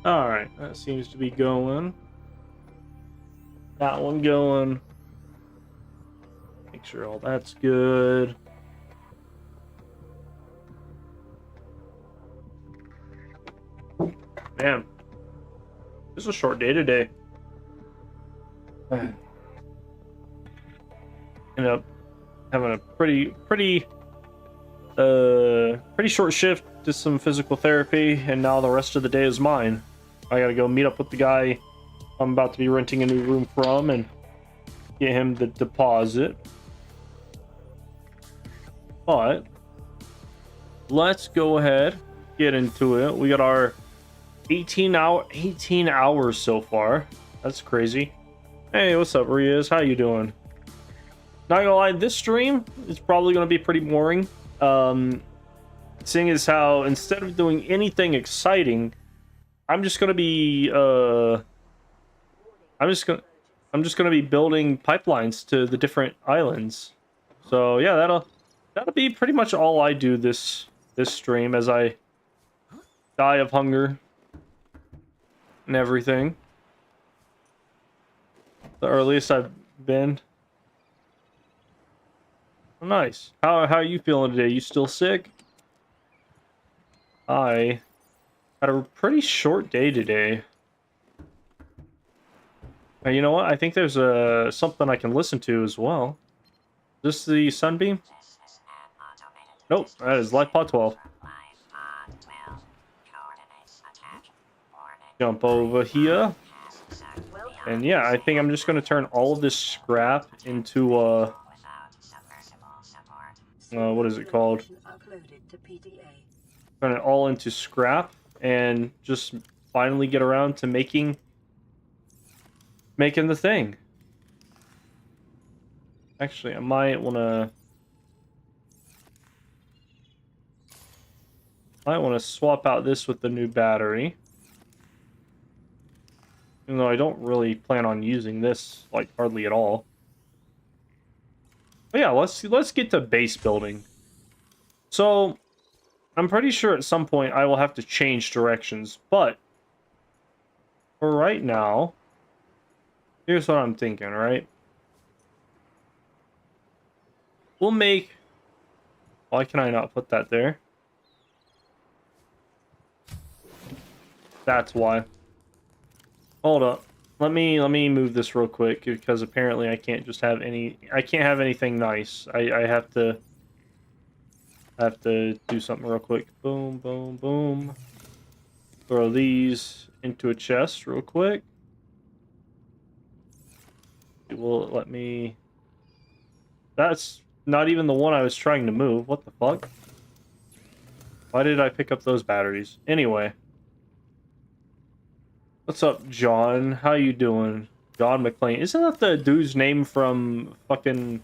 All right, that seems to be going. That one going. Make sure all that's good. Man, this is a short day today. Ended up having a pretty short shift to some physical therapy, and now the rest of the day is mine. I gotta go meet up with the guy I'm about to be renting a new room from and get him the deposit. But let's go ahead, get into it. We got our 18 hours so far. That's crazy. Hey, what's up, Riaz? How you doing? Not gonna lie, this stream is probably gonna be pretty boring. Seeing as how instead of doing anything exciting, I'm just gonna be I'm just gonna be building pipelines to the different islands. So yeah, that'll be pretty much all I do this stream as I die of hunger and everything. The earliest I've been. Oh, nice. How are you feeling today? You still sick? I had a pretty short day today. You know what? I think there's something I can listen to as well. Is this the Sunbeam? Nope, that is LifePod 12. Jump over here. And yeah, I think I'm just going to turn all of this scrap into, what is it called? Turn it all into scrap and just finally get around to making the thing. Actually, I might want to swap out this with the new battery. Even though I don't really plan on using this like hardly at all. But yeah, let's get to base building. So I'm pretty sure at some point I will have to change directions, but for right now, here's what I'm thinking, right? We'll make... Why can I not put that there? That's why. Hold up. Let me move this real quick because apparently I can't just have anything nice. I have to do something real quick. Boom, boom, boom. Throw these into a chest real quick. It will let me... That's not even the one I was trying to move. What the fuck? Why did I pick up those batteries? Anyway. What's up, John? How you doing? John McClane. Isn't that the dude's name from fucking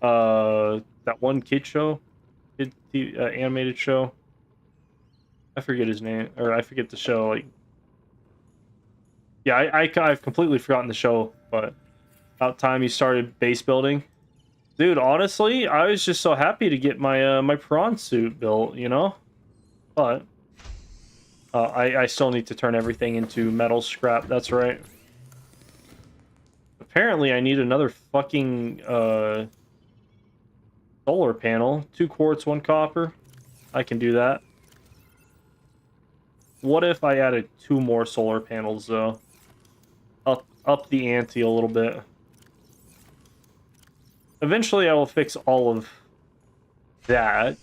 that one kid show? Animated show? I forget his name, or I forget the show. Like, yeah, I've completely forgotten the show, but about time he started base building. Dude, honestly, I was just so happy to get my my prawn suit built, you know? But I still need to turn everything into metal scrap, that's right. Apparently, I need another fucking solar panel. 2 quartz, 1 copper. I can do that. What if I added 2 more solar panels, though? Up the ante a little bit. Eventually, I will fix all of that.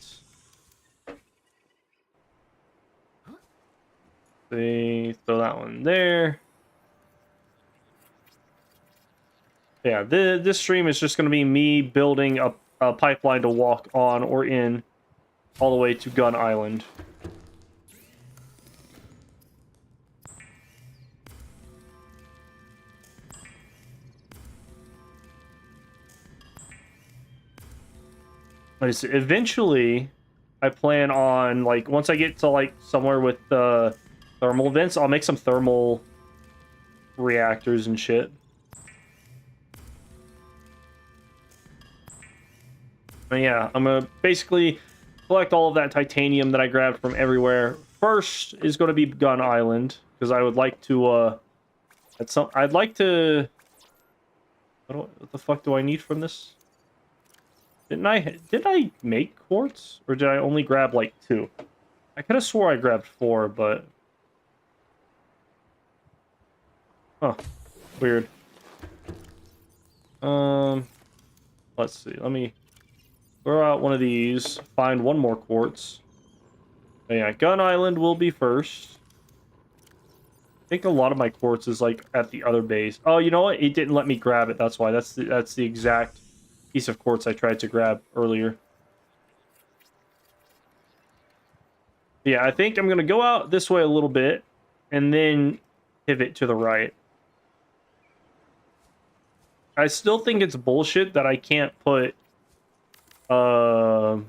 See, throw that one there. Yeah, this stream is just going to be me building a pipeline to walk on or in all the way to Gun Island. Eventually, I plan on, like, once I get to, like, somewhere with thermal vents, I'll make some thermal reactors and shit. But yeah, I'm gonna basically collect all of that titanium that I grabbed from everywhere, first is going to be Gun Island because I would like to. I'd like to. What the fuck do I need from this? Did I make quartz or did I only grab like 2? I could have swore I grabbed 4, but huh, weird. Let's see. Let me throw out one of these. Find one more quartz. Oh, yeah, Gun Island will be first. I think a lot of my quartz is like at the other base. Oh, you know what? It didn't let me grab it. That's why. That's the exact piece of quartz I tried to grab earlier. Yeah, I think I'm gonna go out this way a little bit and then pivot to the right. I still think it's bullshit that I can't put what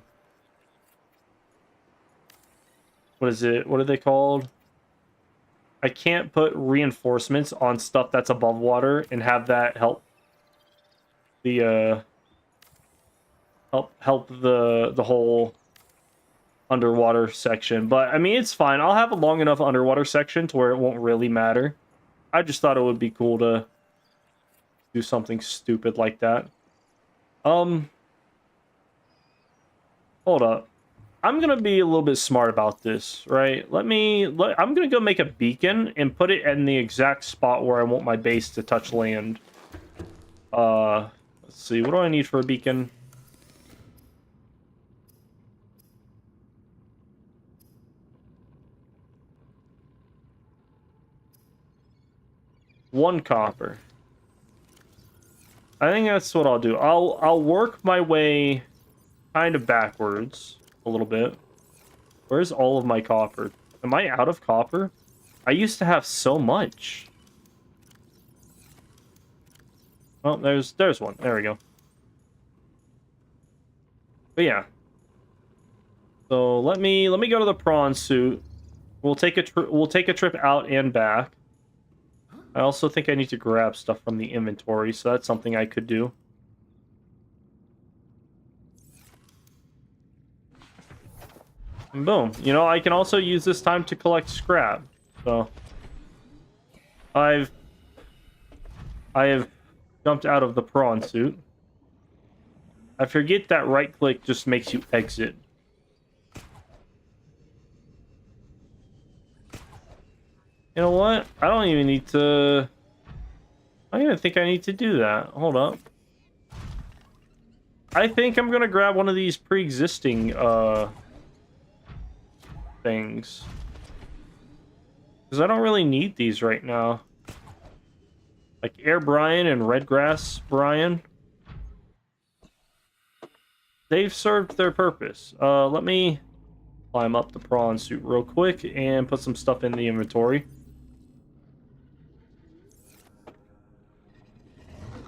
is it? What are they called? I can't put reinforcements on stuff that's above water and have that help the help the whole underwater section. But I mean, it's fine. I'll have a long enough underwater section to where it won't really matter. I just thought it would be cool to do something stupid like that. Hold up. I'm gonna be a little bit smart about this, right? I'm gonna go make a beacon and put it in the exact spot where I want my base to touch land. Let's see, what do I need for a beacon? One copper. I think that's what I'll do. I'll work my way kind of backwards a little bit. Where's all of my copper? Am I out of copper? I used to have so much. Oh, there's one. There we go. But yeah. So let me go to the prawn suit. We'll take a trip out and back. I also think I need to grab stuff from the inventory, so that's something I could do. And boom. You know, I can also use this time to collect scrap. So I have jumped out of the prawn suit. I forget that right click just makes you exit. You know what? I don't even need to... I don't even think I need to do that. Hold up. I think I'm gonna grab one of these pre-existing, things. Because I don't really need these right now. Like Air Brian and Redgrass Brian. They've served their purpose. Let me climb up the prawn suit real quick and put some stuff in the inventory.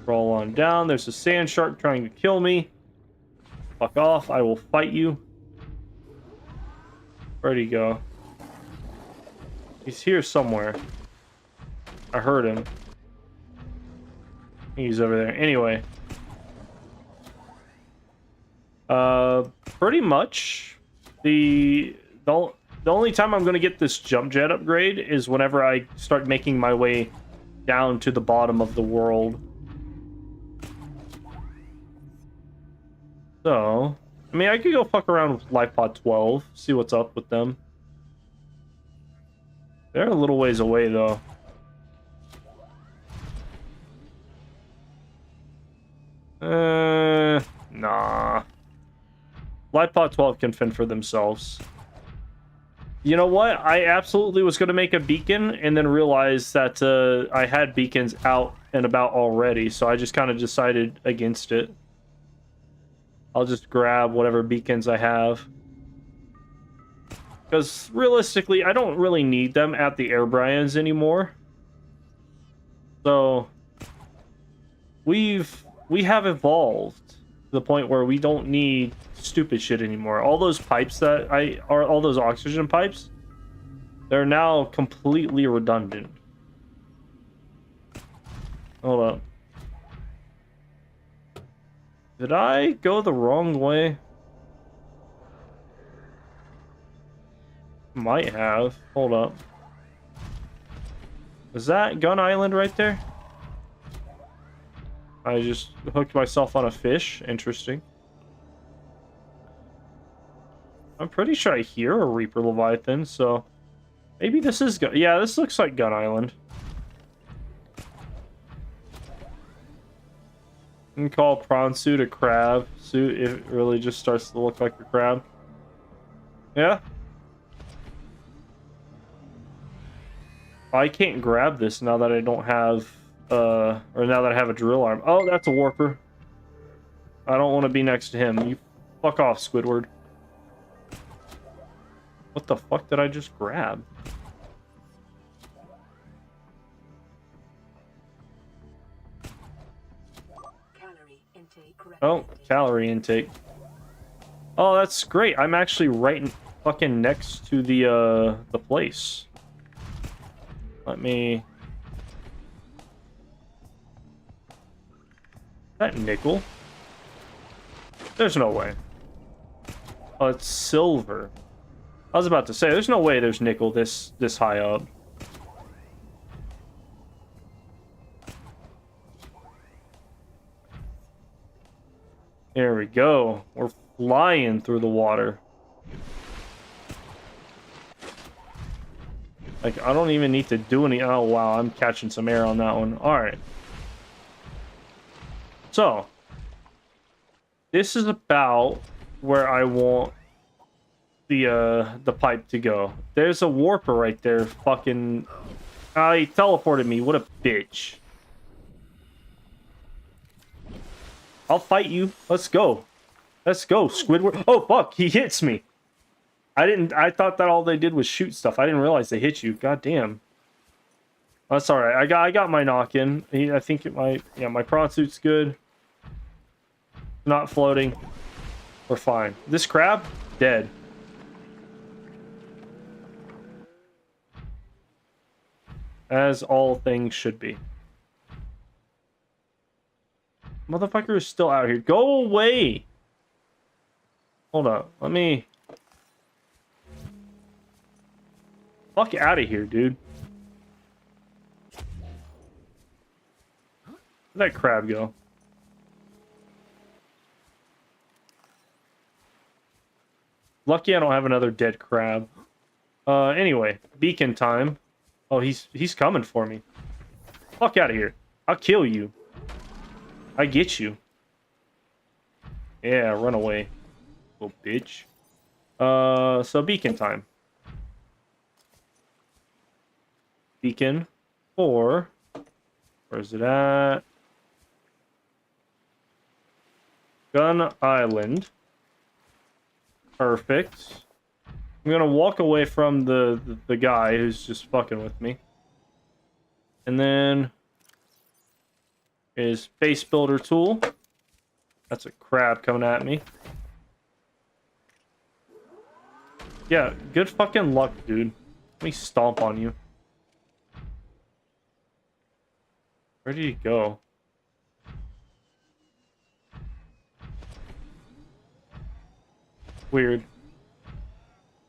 Roll on down. There's a sand shark trying to kill me. Fuck off. I will fight you. Where'd he go? He's here somewhere. I heard him. He's over there. Anyway. Pretty much the only time I'm going to get this jump jet upgrade is whenever I start making my way down to the bottom of the world. So, I mean, I could go fuck around with LifePod 12, see what's up with them. They're a little ways away, though. Nah. LifePod 12 can fend for themselves. You know what? I absolutely was going to make a beacon and then realized that I had beacons out and about already, so I just kind of decided against it. I'll just grab whatever beacons I have. Because realistically, I don't really need them at the Air Bryans anymore. So we have evolved to the point where we don't need stupid shit anymore. All those pipes that all those oxygen pipes, they're now completely redundant. Hold up. Did I go the wrong way? might have. Hold up. Is that Gun Island right there? I just hooked myself on a fish. Interesting. I'm pretty sure I hear a Reaper Leviathan, so maybe this is yeah, this looks like Gun Island. You can call prawn suit a crab suit if it really just starts to look like a crab. Yeah. I can't grab this now that I don't have or now that I have a drill arm. Oh, that's a warper. I don't want to be next to him. You fuck off, Squidward. What the fuck did I just grab? Oh, calorie intake. Oh, that's great. I'm actually right fucking next to the place. Let me... Is that nickel? There's no way. Oh, it's silver. I was about to say, there's no way there's nickel this high up. There we go. We're flying through the water. Like, I don't even need to do any... Oh, wow, I'm catching some air on that one. Alright. So, this is about where I want the pipe to go. There's a warper right there. Fucking... he teleported me. What a bitch. I'll fight you. Let's go. Let's go, Squidward. Oh, fuck. He hits me. I thought that all they did was shoot stuff. I didn't realize they hit you. God damn. That's alright. I got my knock-in. I think it might... Yeah, my prawn suit's good. Not floating. We're fine. This crab? Dead. As all things should be. Motherfucker is still out here. Go away! Hold up. Let me... Fuck out of here, dude. Where'd that crab go? Lucky I don't have another dead crab. Anyway, beacon time. Oh, he's coming for me. Fuck out of here. I'll kill you. I get you. Yeah, run away. Little bitch. So beacon time. Beacon 4. Where's it at? Gun Island. Perfect. I'm gonna walk away from the guy who's just fucking with me. And then is base builder tool. That's a crab coming at me. Yeah, good fucking luck, dude. Let me stomp on you. Where did he go? Weird.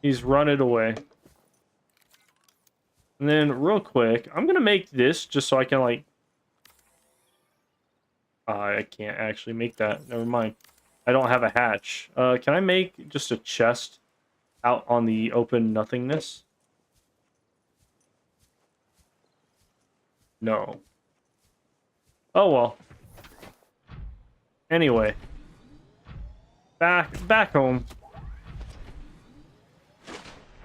He's run it away. And then, real quick, I'm gonna make this just so I can, like... I can't actually make that. Never mind. I don't have a hatch. Can I make just a chest out on the open nothingness? No. Oh, well. Anyway. Back home.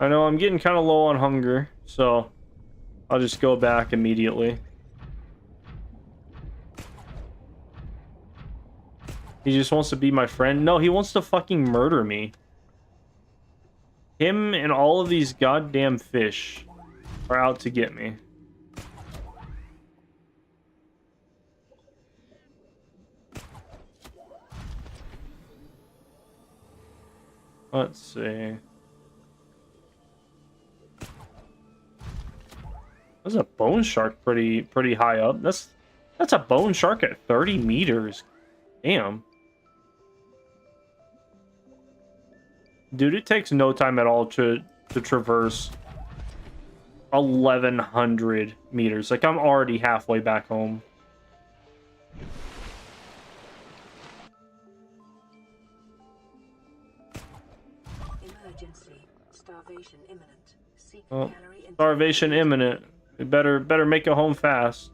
I know I'm getting kind of low on hunger, so I'll just go back immediately. He just wants to be my friend. No, he wants to fucking murder me. Him and all of these goddamn fish are out to get me. Let's see. There's a bone shark pretty high up. That's a bone shark at 30 meters. Damn. Dude, it takes no time at all to to traverse 1,100 meters. Like, I'm already halfway back home. Emergency. Starvation imminent. Seek Oh, gallery starvation imminent. We better make it home fast.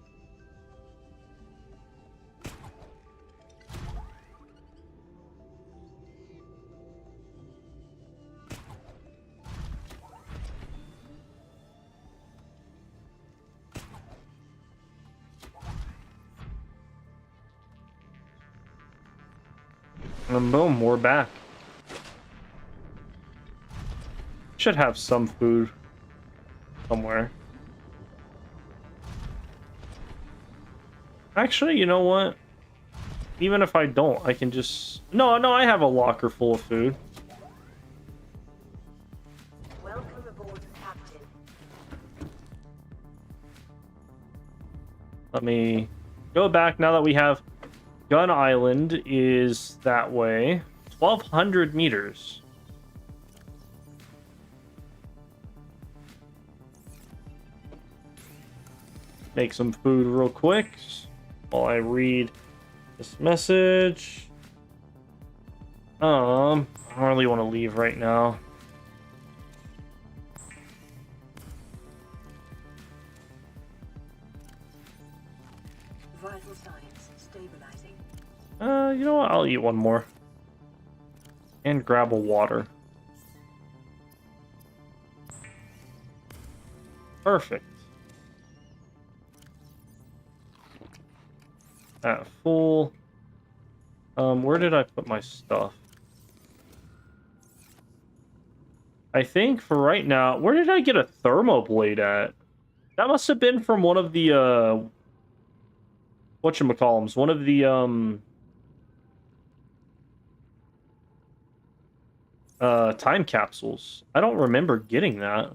And boom, we're back. Should have some food somewhere. Actually, you know what? Even if I don't, I can just... No, I have a locker full of food. Welcome aboard, Captain. Let me go back now that we have... Gun Island is that way. 1,200 meters. Make some food real quick while I read this message. I don't really want to leave right now. Vital signs stabilizing. You know what? I'll eat one more. And grab a water. Perfect. At full. Where did I put my stuff? I think for right now, where did I get a thermoblade at? That must have been from one of the, whatchamacallums, one of the, time capsules. I don't remember getting that.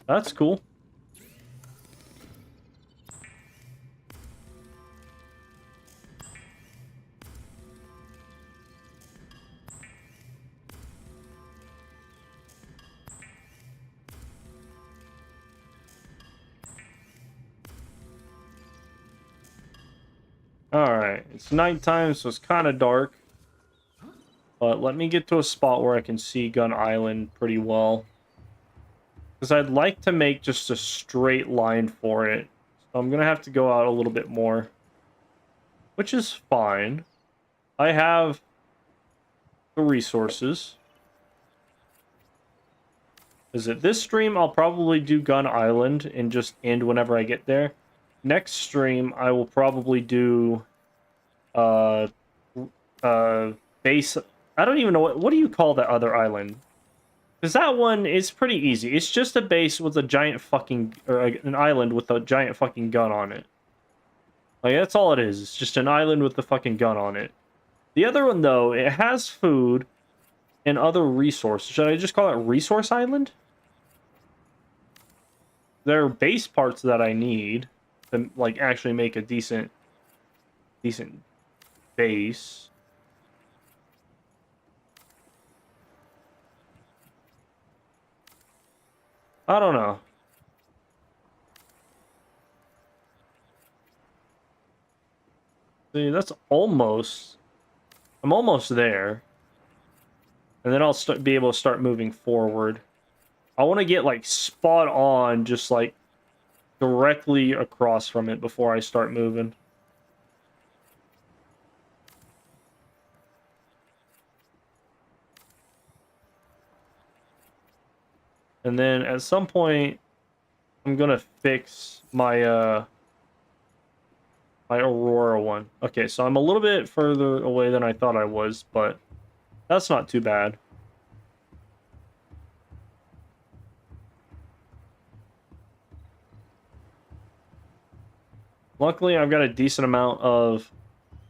That's cool. Alright, it's nighttime, so it's kind of dark. But let me get to a spot where I can see Gun Island pretty well. Because I'd like to make just a straight line for it. So I'm going to have to go out a little bit more. Which is fine. I have the resources. Is it this stream? I'll probably do Gun Island and just end whenever I get there. Next stream, I will probably do base. I don't even know what do you call that other island? Because that one is pretty easy. It's just a base with a giant fucking, or an island with a giant fucking gun on it. Like, that's all it is. It's just an island with the fucking gun on it. The other one, though, it has food and other resources. Should I just call it Resource Island? There are base parts that I need to, like, actually make a decent base. I don't know. See, that's almost... I'm almost there. And then I'll be able to start moving forward. I want to get, like, spot on, just, like, directly across from it before I start moving. And then at some point, I'm gonna fix my my Aurora one. Okay, so I'm a little bit further away than I thought I was, but that's not too bad. Luckily, I've got a decent amount of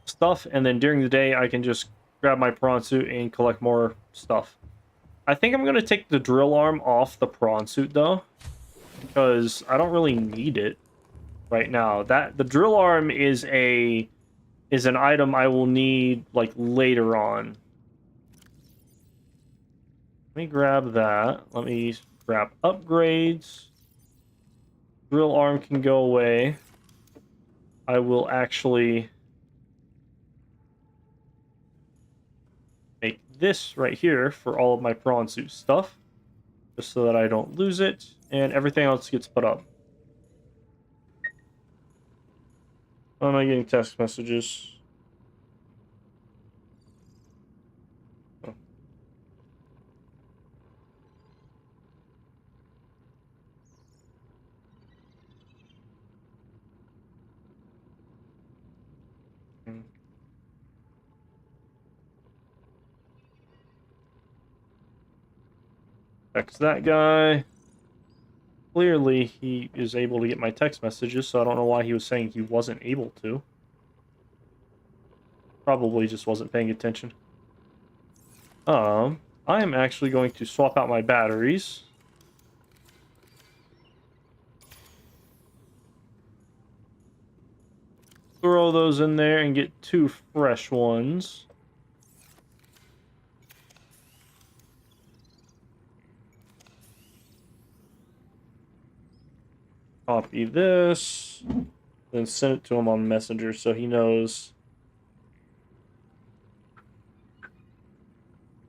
stuff, and then during the day, I can just grab my prawn suit and collect more stuff. I think I'm going to take the drill arm off the prawn suit, though, because I don't really need it right now. The drill arm is an item I will need, like, later on. Let me grab that. Let me grab upgrades. Drill arm can go away. I will actually make this right here for all of my prawn suit stuff, just so that I don't lose it, and everything else gets put up. Why am I getting text messages? Oh. Text that guy. Clearly, he is able to get my text messages, so I don't know why he was saying he wasn't able to. Probably just wasn't paying attention. I am actually going to swap out my batteries. Throw those in there and get 2 fresh ones. Copy this, then send it to him on Messenger so he knows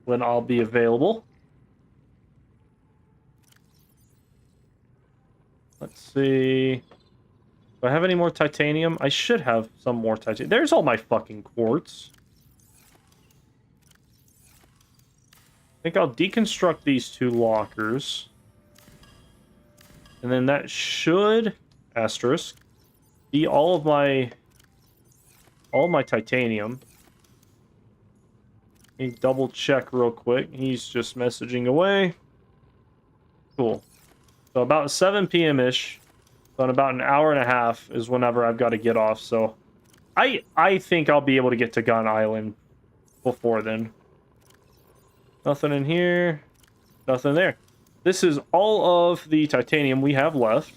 when I'll be available. Let's see. Do I have any more titanium? I should have some more titanium. There's all my fucking quartz. I think I'll deconstruct these 2 lockers. And then that should, asterisk, be all of my titanium. Let me double check real quick. He's just messaging away. Cool. So about 7 p.m.-ish. So in about an hour and a half is whenever I've got to get off. So I think I'll be able to get to Gun Island before then. Nothing in here. Nothing there. This is all of the titanium we have left.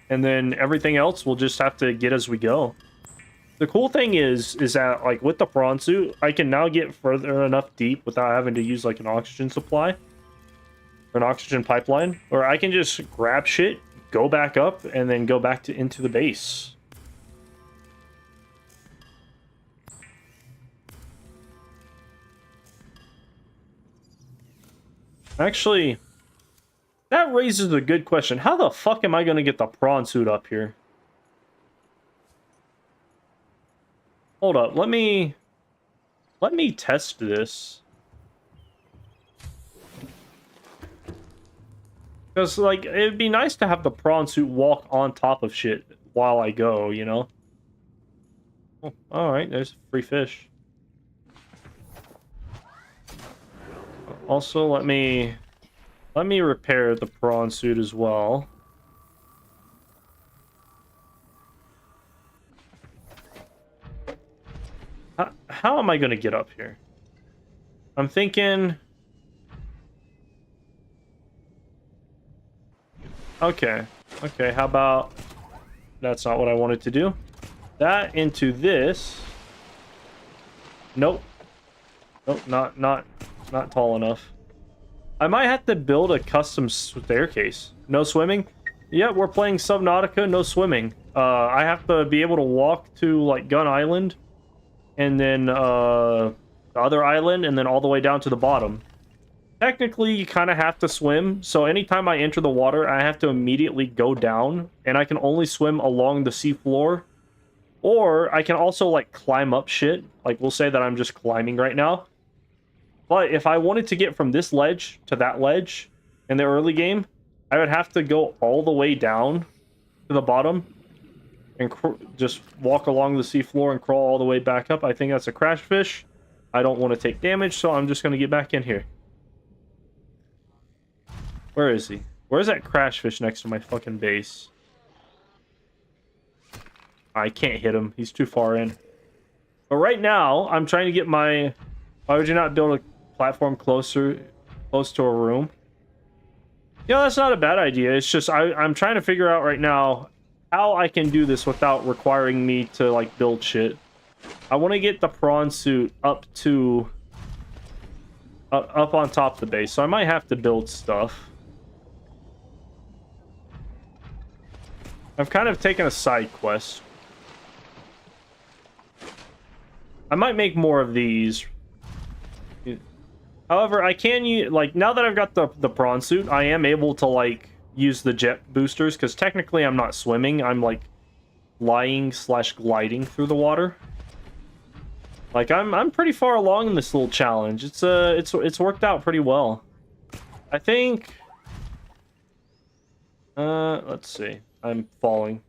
And then everything else we'll just have to get as we go. The cool thing is that, like, with the prawn suit, I can now get further enough deep without having to use, like, an oxygen supply. Or an oxygen pipeline. Or I can just grab shit, go back up, and then go back into the base. Actually, that raises a good question. How the fuck am I going to get the prawn suit up here? Hold up, let me test this. Because, like, it'd be nice to have the prawn suit walk on top of shit while I go, you know? Oh, alright, there's free fish. Also, let me repair the prawn suit as well. How am I going to get up here? I'm thinking... Okay, how about... That's not what I wanted to do. That into this. Nope. Nope, not tall enough. I might have to build a custom staircase. No swimming? Yeah, we're playing Subnautica, no swimming. I have to be able to walk to, like, Gun Island, and then the other island, and then all the way down to the bottom. Technically, you kind of have to swim, so anytime I enter the water, I have to immediately go down, and I can only swim along the seafloor. Or I can also, like, climb up shit. Like, we'll say that I'm just climbing right now. But if I wanted to get from this ledge to that ledge in the early game, I would have to go all the way down to the bottom and just walk along the seafloor and crawl all the way back up. I think that's a crash fish. I don't want to take damage, so I'm just going to get back in here. Where is he? Where's that crash fish next to my fucking base? I can't hit him. He's too far in. But right now, I'm trying to get my... Why would you not build a platform close to a room? Yeah, that's not a bad idea. It's just I'm trying to figure out right now how I can do this without requiring me to, like, build shit. I want to get the prawn suit up to up on top of the base, so I might have to build stuff. I've kind of taken a side quest. I might make more of these. However, I can use, like, now that I've got the prawn suit, I am able to, like, use the jet boosters, because technically I'm not swimming, I'm, like, flying / gliding through the water. Like, I'm pretty far along in this little challenge. It's worked out pretty well. I think... let's see. I'm falling.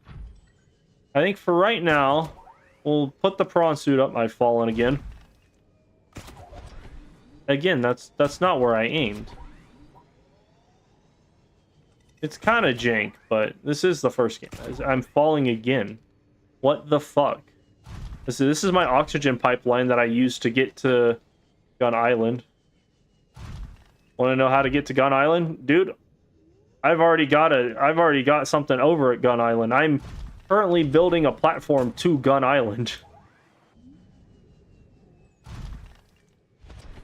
I think for right now, we'll put the prawn suit up. I've fallen again. Again, that's not where I aimed. It's kind of jank, but this is the first game. I'm falling again. What the fuck? This is my oxygen pipeline that I use to get to Gun Island. Want to know how to get to Gun Island? Dude, I've already got something over at Gun Island. I'm currently building a platform to Gun Island.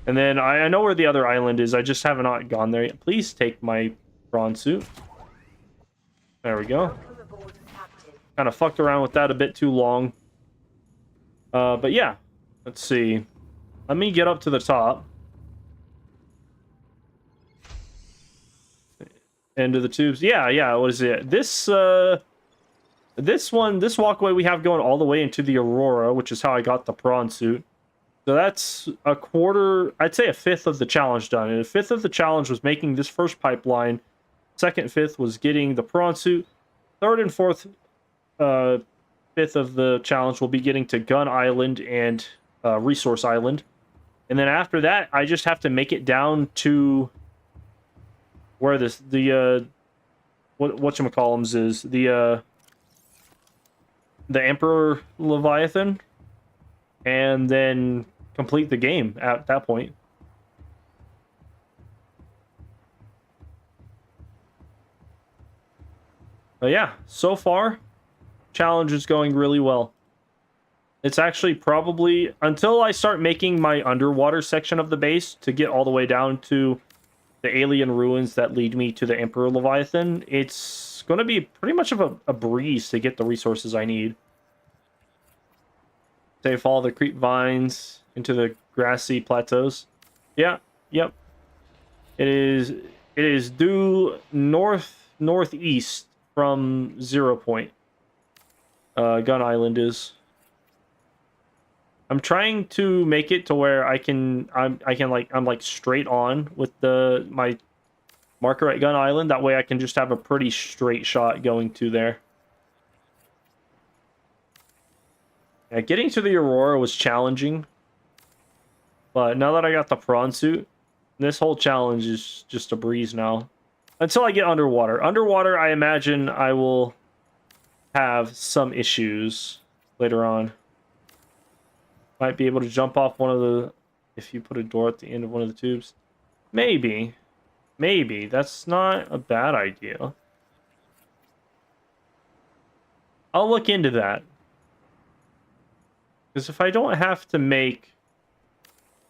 And then I know where the other island is. I just have not gone there yet. Please take my prawn suit. There we go. Kind of fucked around with that a bit too long. But yeah. Let's see. Let me get up to the top. End of the tubes. Yeah, what is it? This walkway we have going all the way into the Aurora, which is how I got the prawn suit. So that's a quarter, I'd say a fifth of the challenge done. And a fifth of the challenge was making this first pipeline. Second fifth was getting the prawn suit. Third and fourth fifth of the challenge will be getting to Gun Island and Resource Island. And then after that, I just have to make it down to where whatchamacallums is. The Emperor Leviathan. And then complete the game at that point. But yeah, so far, challenge is going really well. It's actually probably, until I start making my underwater section of the base to get all the way down to the alien ruins that lead me to the Emperor Leviathan, it's going to be pretty much of a breeze to get the resources I need. They follow the creep vines into the grassy plateaus. Yeah, yep. It is due northeast from 0 point. Gun Island is. I'm trying to make it to where I'm like straight on with my marker at Gun Island. That way I can just have a pretty straight shot going to there. Yeah, getting to the Aurora was challenging, but now that I got the prawn suit, this whole challenge is just a breeze now. Until I get underwater. Underwater, I imagine I will have some issues later on. Might be able to jump off one of the... if you put a door at the end of one of the tubes. Maybe. Maybe. That's not a bad idea. I'll look into that. Because if I don't have to make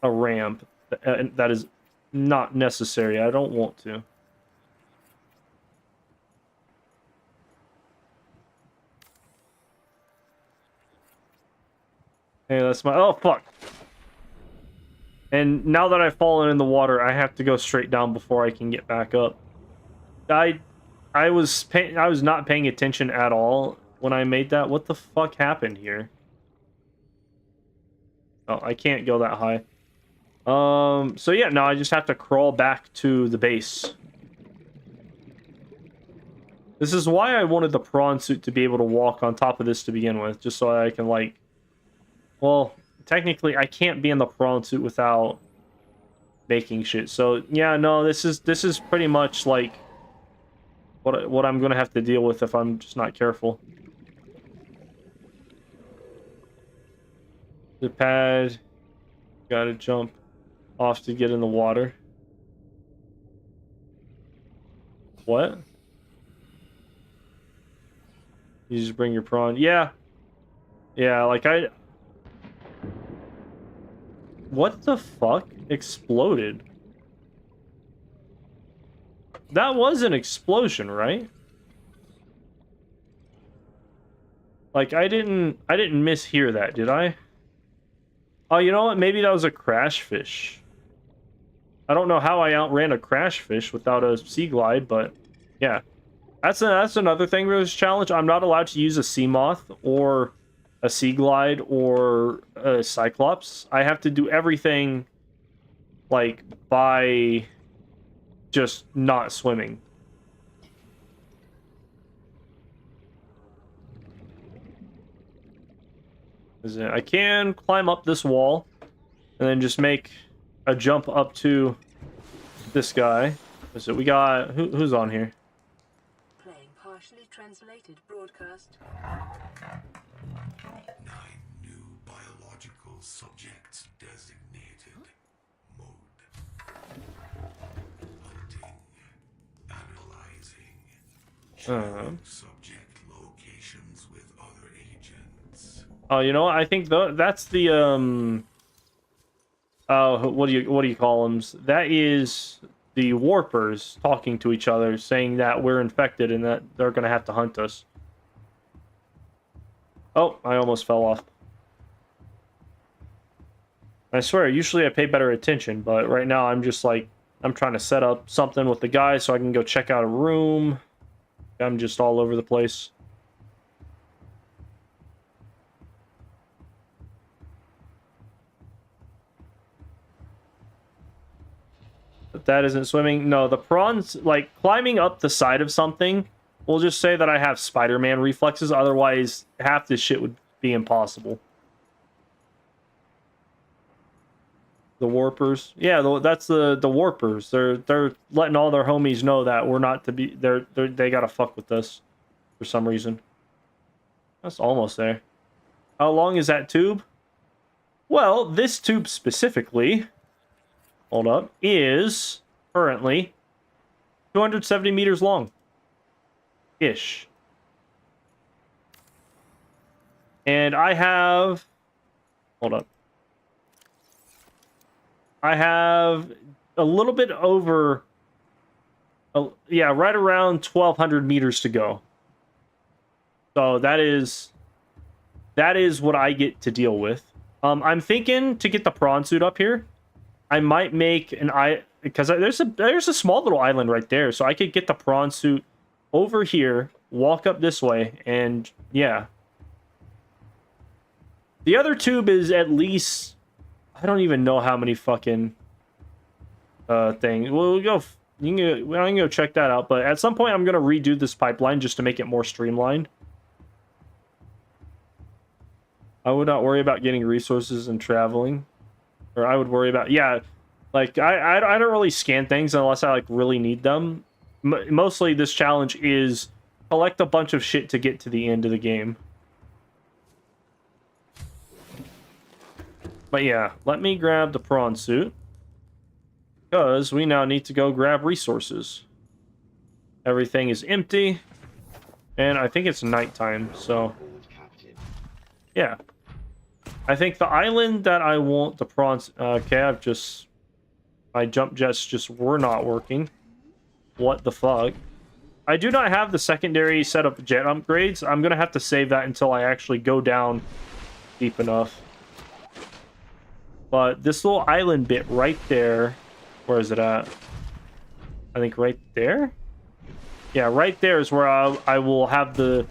a ramp that is not necessary, I don't want to. Hey, that's my... oh, fuck. And now that I've fallen in the water, I have to go straight down before I can get back up. I was not paying attention at all when I made that. What the fuck happened here? Oh, I can't go that high. So yeah, no, I just have to crawl back to the base. This is why I wanted the prawn suit to be able to walk on top of this to begin with, just so I can, like... well, technically, I can't be in the prawn suit without making shit. So, yeah, no, this is pretty much, like, what I'm gonna have to deal with if I'm just not careful. The pad, gotta jump off to get in the water. What? You just bring your prawn. Yeah. Yeah, like What the fuck exploded? That was an explosion, right? Like I didn't mishear that, did I? Oh, you know what? Maybe that was a crash fish. I don't know how I outran a crash fish without a sea glide, but yeah. That's another thing with this challenge. I'm not allowed to use a sea moth or a sea glide or a cyclops. I have to do everything like by just not swimming. I can climb up this wall and then just make a jump up to this guy. So we got who's on here? Playing partially translated broadcast. 9 new biological subjects designated. Mode. Hunting. Analyzing. Sharing subject locations with other agents. Oh, you know what? I think that's the what do you call them? That is the warpers talking to each other, saying that we're infected and that they're gonna have to hunt us. Oh, I almost fell off. I swear, usually I pay better attention, but right now I'm just like, I'm trying to set up something with the guy so I can go check out a room. I'm just all over the place. But that isn't swimming. No, the prawns, like, climbing up the side of something, we'll just say that I have Spider-Man reflexes, otherwise half this shit would be impossible. The warpers, yeah, that's the warpers. They're letting all their homies know that we're not to be. They gotta fuck with us for some reason. That's almost there. How long is that tube? Well, this tube specifically, hold up, is currently 270 meters long, ish. And I have, hold up. I have a little bit over, yeah, right around 1,200 meters to go. So that is what I get to deal with. I'm thinking to get the prawn suit up here, I might make because there's a small little island right there, so I could get the prawn suit over here, walk up this way, and yeah. The other tube is at least, I don't even know how many fucking things. We'll go. I can go check that out. But at some point, I'm gonna redo this pipeline just to make it more streamlined. I would not worry about getting resources and traveling, or I would worry about like I don't really scan things unless I like really need them. Mostly, this challenge is collect a bunch of shit to get to the end of the game. But yeah, let me grab the prawn suit. Because we now need to go grab resources. Everything is empty. And I think it's nighttime, so... yeah. I think the island that I want the prawns... okay, my jump jets just were not working. What the fuck? I do not have the secondary set of jet upgrades. I'm gonna have to save that until I actually go down deep enough. But this little island bit right there, where is it at? I think right there? Yeah, right there is where I will have the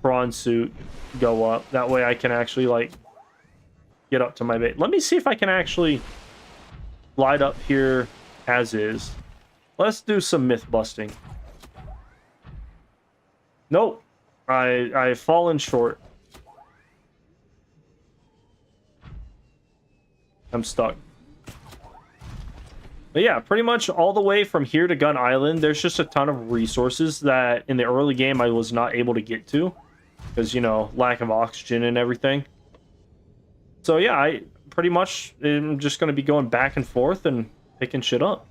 prawn suit go up. That way I can actually, like, get up to my base. Let me see if I can actually glide up here as is. Let's do some myth busting. Nope. I've fallen short. I'm stuck. But yeah, pretty much all the way from here to Gun Island, there's just a ton of resources that in the early game I was not able to get to. Because, you know, lack of oxygen and everything. So yeah, I pretty much am just going to be going back and forth and picking shit up.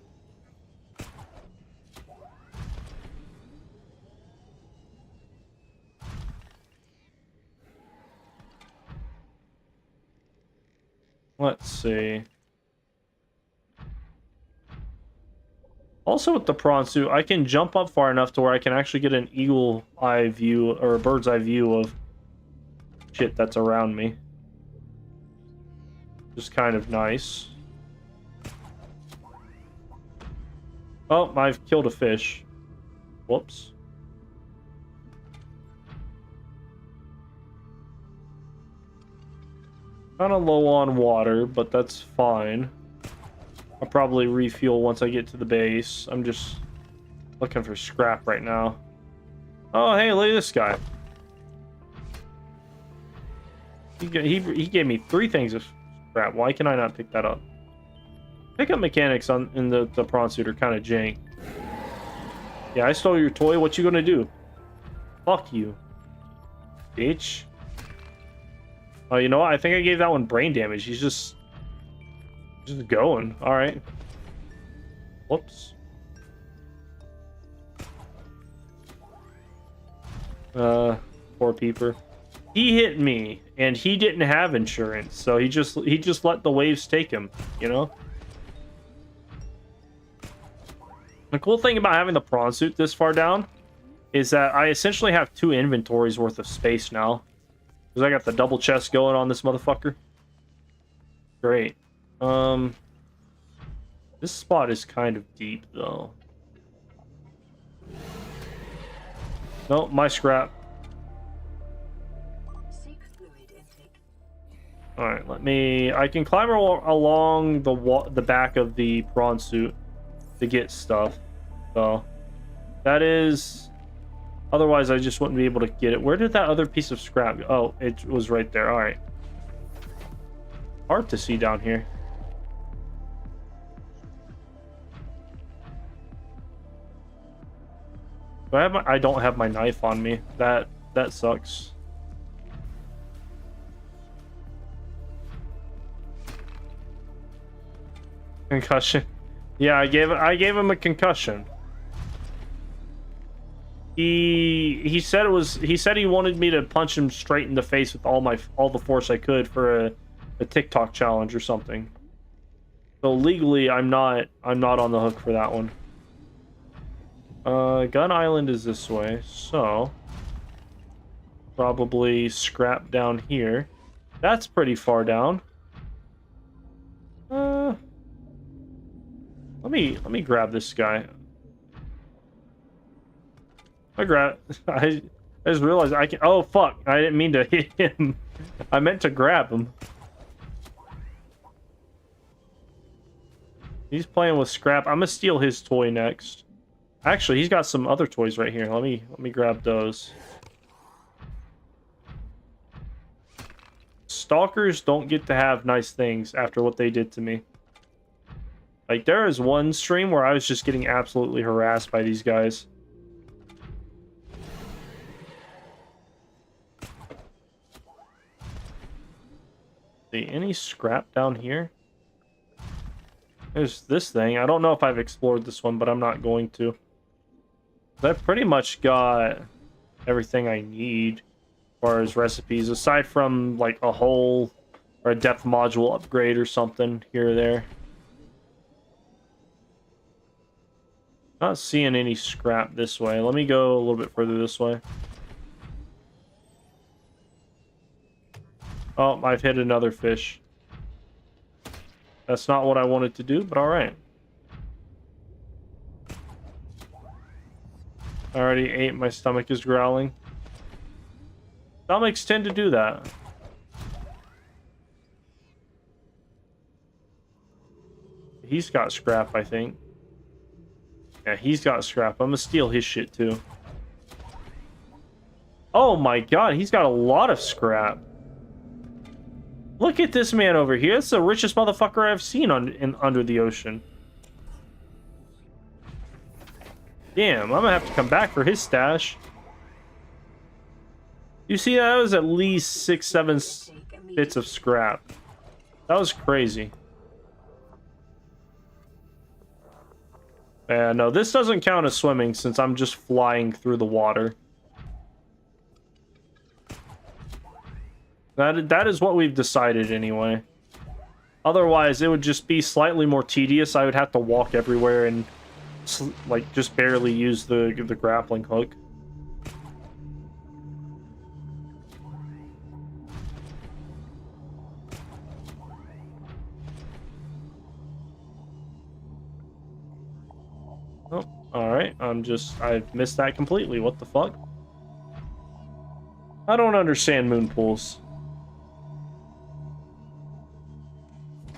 Let's see. Also with the prawn suit, I can jump up far enough to where I can actually get an eagle eye view or a bird's eye view of shit that's around me. Just kind of nice. Oh, I've killed a fish. Whoops. Kind of low on water, but that's fine. I'll probably refuel once I get to the base. I'm just looking for scrap right now. Oh, hey, look at this guy. He gave me 3 things of scrap. Why can I not pick that up? Pickup mechanics in the prawn suit are kind of jank. Yeah, I stole your toy. What you gonna do? Fuck you, bitch. Oh, you know what? I think I gave that one brain damage. He's just going. All right. Whoops. Poor peeper. He hit me, and he didn't have insurance, so he just let the waves take him. You know. The cool thing about having the prawn suit this far down is that I essentially have 2 inventories worth of space now. Because I got the double chest going on this motherfucker. Great. This spot is kind of deep, though. Nope, my scrap. Seek fluid intake. Alright, I can climb along the back of the prawn suit to get stuff. So, that is... Otherwise, I just wouldn't be able to get it. Where did that other piece of scrap go? Oh, it was right there. Alright. Hard to see down here. I don't have my knife on me. That sucks. Concussion. Yeah, I gave him a concussion. He said he wanted me to punch him straight in the face with all the force I could for a TikTok challenge or something. So legally, I'm not on the hook for that one. Gun Island is this way, so probably scrap down here. That's pretty far down. Let me grab this guy. I just realized I can. Oh fuck! I didn't mean to hit him. I meant to grab him. He's playing with scrap. I'm gonna steal his toy next. Actually, he's got some other toys right here. Let me grab those. Stalkers don't get to have nice things after what they did to me. Like, there is one stream where I was just getting absolutely harassed by these guys. See, any scrap down here? There's this thing. I don't know if I've explored this one, but I'm not going to. I've pretty much got everything I need as far as recipes, aside from like a hull or a depth module upgrade or something here or there. Not seeing any scrap this way. Let me go a little bit further this way. Oh, I've hit another fish. That's not what I wanted to do, but alright. I already ate. My stomach is growling. Stomachs tend to do that. He's got scrap, I think. Yeah, he's got scrap. I'm gonna steal his shit, too. Oh my god, he's got a lot of scrap. Look at this man over here. That's the richest motherfucker I've seen under the ocean. Damn, I'm gonna have to come back for his stash. You see, that was at least 6-7 bits of scrap. That was crazy. Yeah, no, this doesn't count as swimming since I'm just flying through the water. That is what we've decided anyway. Otherwise, it would just be slightly more tedious. I would have to walk everywhere and like just barely use the grappling hook. Oh, all right. I've missed that completely. What the fuck? I don't understand moon pools.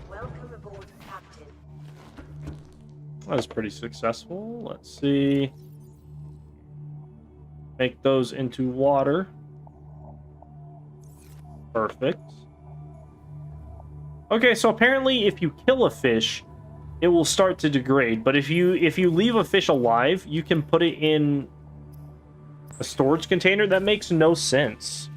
Welcome aboard, Captain. That was pretty successful. Let's see. Make those into water. Perfect. Okay, so apparently if you kill a fish, it will start to degrade. But if you leave a fish alive, you can put it in a storage container. That makes no sense.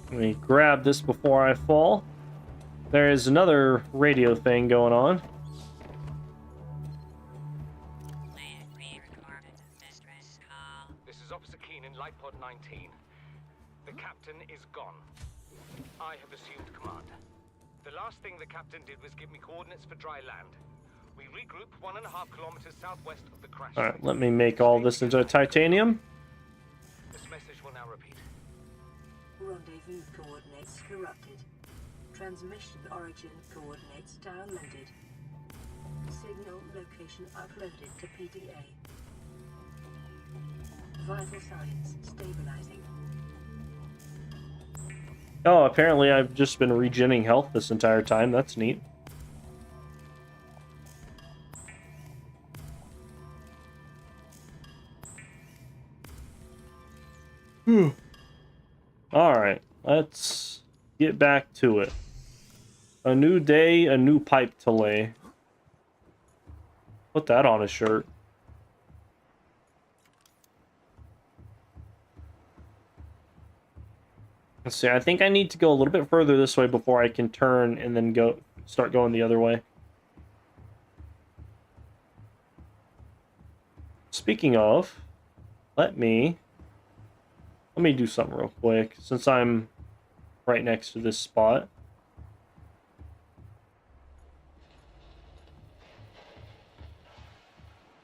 Let me grab this before I fall. There is another radio thing going on. This is Officer Keane in Light Pod 19. The captain is gone. I have assumed command. The last thing the captain did was give me coordinates for dry land. We regroup 1.5 kilometers southwest of the crash. Alright, let me make all this into titanium. This message will now repeat. Rendezvous coordinates corrupted. Transmission origin coordinates downloaded. Signal location uploaded to PDA. Vital signs stabilizing. Oh, apparently I've just been regenerating health this entire time. That's neat. Alright, let's get back to it. A new day, a new pipe to lay. Put that on a shirt. Let's see, I think I need to go a little bit further this way before I can turn and then start going the other way. Speaking of, let me do something real quick since I'm right next to this spot.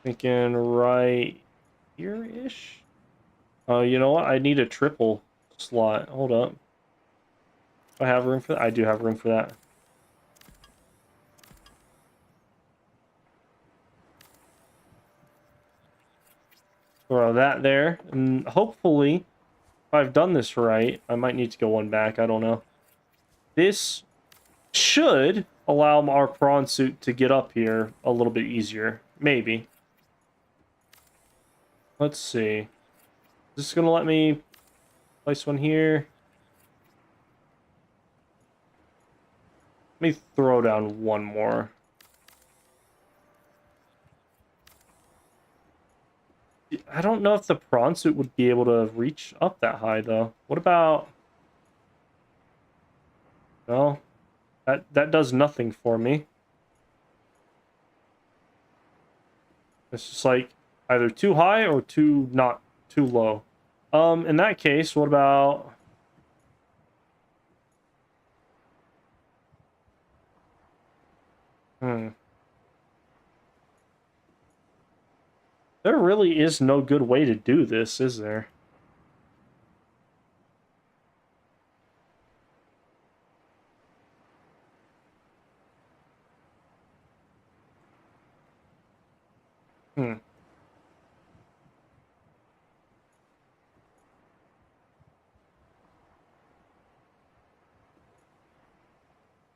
Thinking right here-ish. Oh, you know what? I need a triple slot. Hold up. Do I have room for that? I do have room for that. Throw that there. And hopefully, if I've done this right, I might need to go one back. I don't know. This should allow our prawn suit to get up here a little bit easier. Maybe. Let's see. Is this going to let me place one here? Let me throw down one more. I don't know if the prawn suit would be able to reach up that high, though. What about... No. That does nothing for me. It's just like either too high or not too low. In that case, what about... There really is no good way to do this, is there?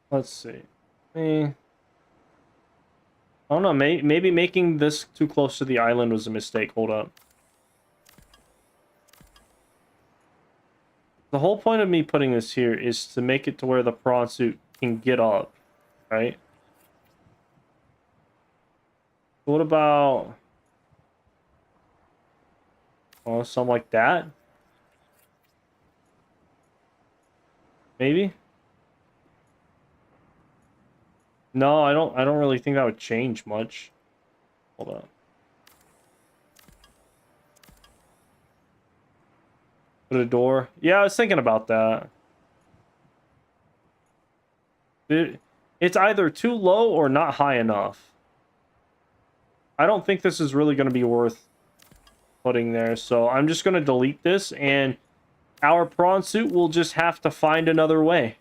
Let's see. I don't know. Maybe making this too close to the island was a mistake. Hold up. The whole point of me putting this here is to make it to where the prawn suit can get up, right? What about... Oh, something like that? Maybe? No, I don't really think that would change much. Hold on. Put a door. Yeah, I was thinking about that. It's either too low or not high enough. I don't think this is really going to be worth putting there, so I'm just going to delete this, and our prawn suit will just have to find another way.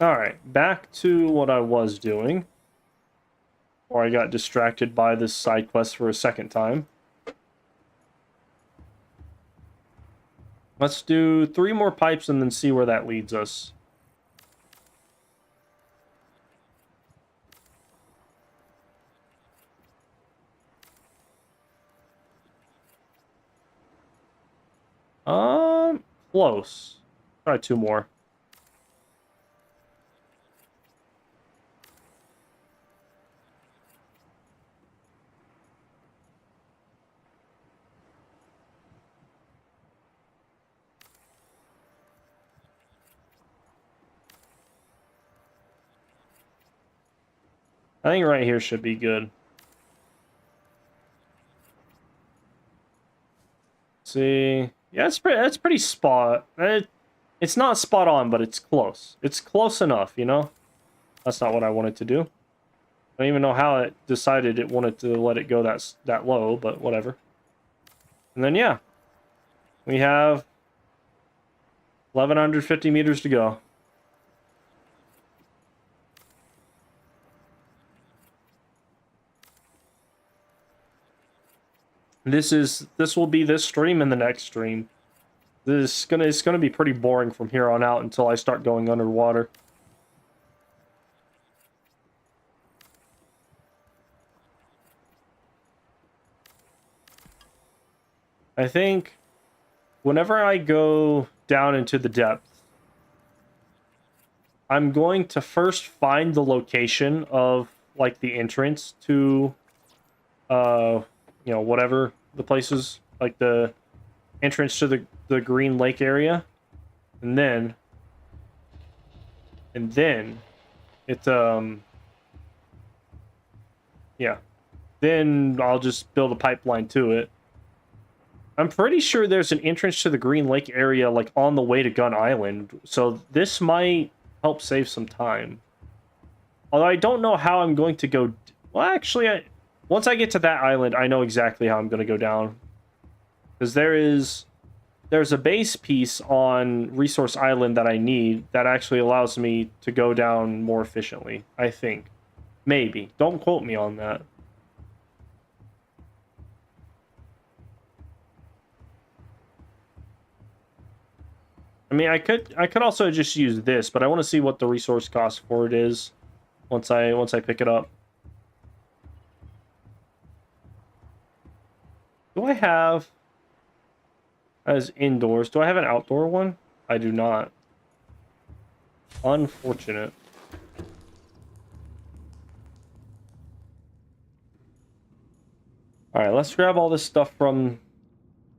Alright, back to what I was doing. Or I got distracted by this side quest for a second time. Let's do 3 more pipes and then see where that leads us. Close. Try 2 more. I think right here should be good. See, yeah, that's pretty spot. It's not spot on, but it's close. It's close enough, you know. That's not what I wanted to do. I don't even know how it decided it wanted to let it go that low, but whatever. And then yeah, we have 1,150 meters to go. This will be this stream and the next stream. It's gonna be pretty boring from here on out until I start going underwater. I think whenever I go down into the depths, I'm going to first find the location of like the entrance to you know, whatever the place is, like the entrance to the Green Lake area. And then it yeah. Then I'll just build a pipeline to it. I'm pretty sure there's an entrance to the Green Lake area like on the way to Gun Island, so this might help save some time. Although I don't know how I'm going to go. Well, actually, once I get to that island, I know exactly how I'm going to go down. Because there's a base piece on Resource Island that I need that actually allows me to go down more efficiently, I think. Maybe. Don't quote me on that. I mean, I could also just use this, but I want to see what the resource cost for it is once I pick it up. Do I have as indoors? Do I have an outdoor one? I do not. Unfortunate. All right, let's grab all this stuff from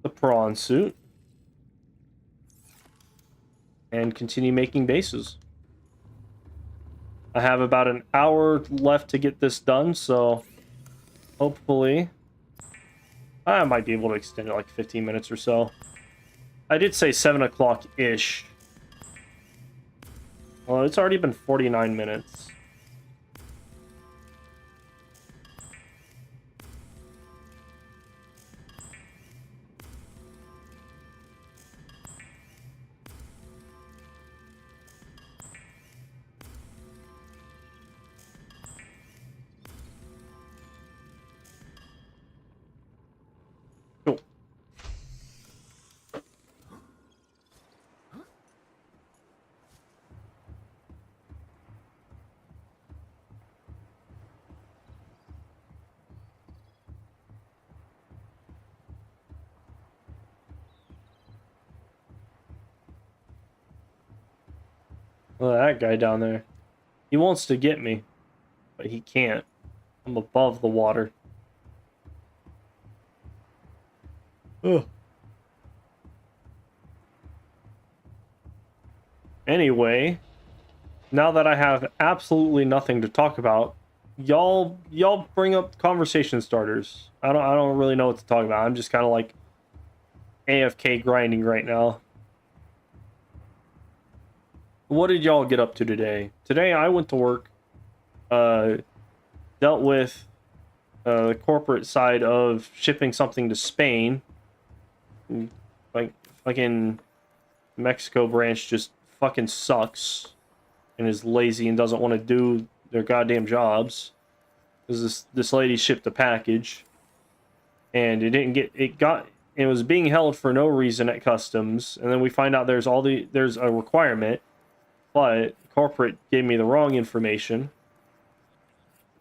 the prawn suit and continue making bases. I have about an hour left to get this done, so hopefully I might be able to extend it like 15 minutes or so. I did say 7 o'clock-ish. Well, it's already been 49 minutes. Cool. Look at that guy down there. He wants to get me, but he can't. I'm above the water. Ugh. Anyway, now that I have absolutely nothing to talk about, y'all bring up conversation starters. I don't really know what to talk about. I'm just kind of like AFK grinding right now. What did y'all get up to today? Today I went to work, dealt with the corporate side of shipping something to Spain. Like fucking Mexico branch just fucking sucks and is lazy and doesn't want to do their goddamn jobs. Because this lady shipped a package and it was being held for no reason at customs, and then we find out there's a requirement, but corporate gave me the wrong information.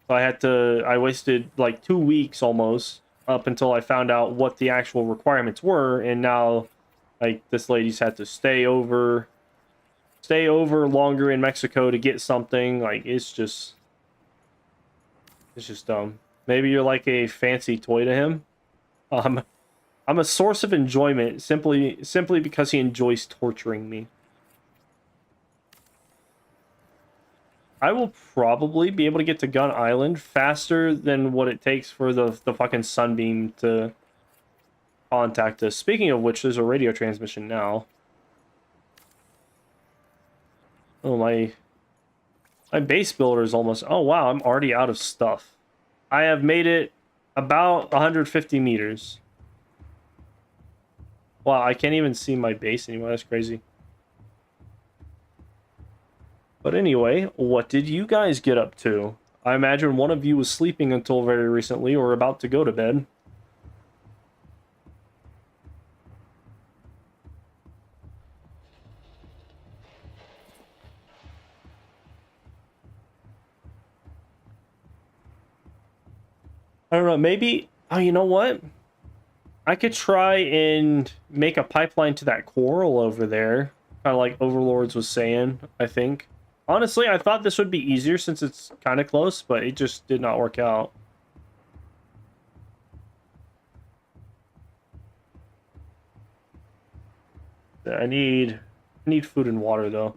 So I wasted like 2 weeks almost up until I found out what the actual requirements were, and now like this lady's had to stay over longer in Mexico to get something. Like it's just dumb. Maybe you're like a fancy toy to him. I'm a source of enjoyment simply because he enjoys torturing me. I will probably be able to get to Gun Island faster than what it takes for the fucking Sunbeam to contact us. Speaking of which, there's a radio transmission now. Oh, my base builder is almost... Oh, wow, I'm already out of stuff. I have made it about 150 meters. Wow, I can't even see my base anymore. That's crazy. But anyway, what did you guys get up to? I imagine one of you was sleeping until very recently or about to go to bed. I don't know, maybe... Oh, you know what? I could try and make a pipeline to that coral over there. Kind of like Overlords was saying, I think. Honestly, I thought this would be easier since it's kind of close, but it just did not work out. I need food and water, though.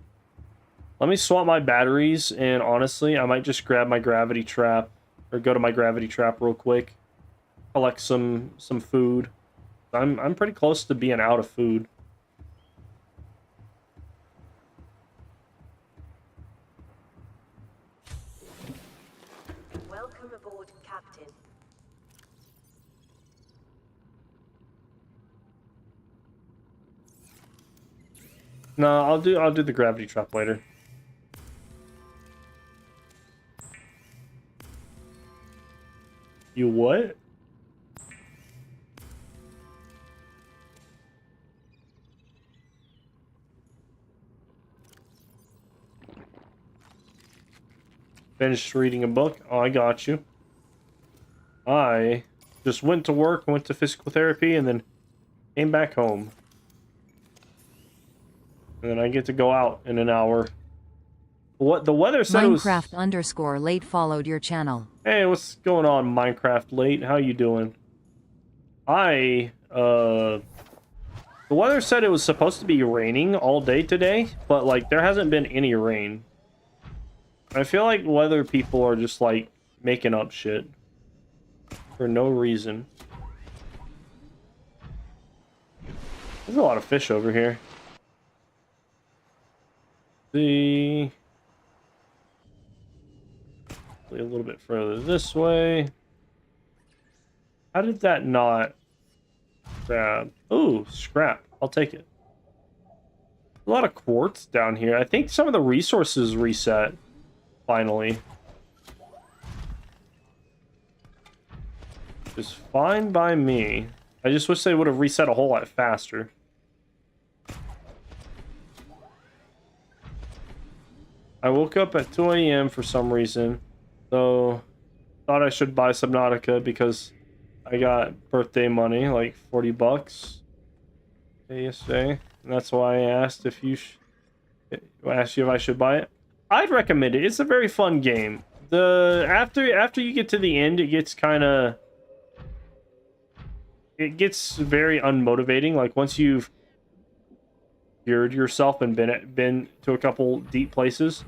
Let me swap my batteries, and honestly, I might just grab my gravity trap, or go to my gravity trap real quick. Collect some food. I'm pretty close to being out of food. Welcome aboard, Captain. No, I'll do the gravity trap later. You what? Finished reading a book. Oh, I got you. I just went to work, went to physical therapy, and then came back home. And then I get to go out in an hour. What the weather said it was... Minecraft_late followed your channel. Hey, what's going on, Minecraft late? How you doing? The weather said it was supposed to be raining all day today, but like there hasn't been any rain. I feel like weather people are just like making up shit for no reason. There's a lot of fish over here. A little bit further this way. How did that not grab? Ooh, scrap. I'll take it. A lot of quartz down here. I think some of the resources reset finally. Just fine by me. I just wish they would have reset a whole lot faster. I woke up at 2 a.m. for some reason, so thought I should buy Subnautica because I got birthday money, like $40 yesterday, and that's why I asked if I asked you if I should buy it. I'd recommend it. It's a very fun game. After you get to the end, it gets very unmotivating. Like once you've cured yourself and been to a couple deep places,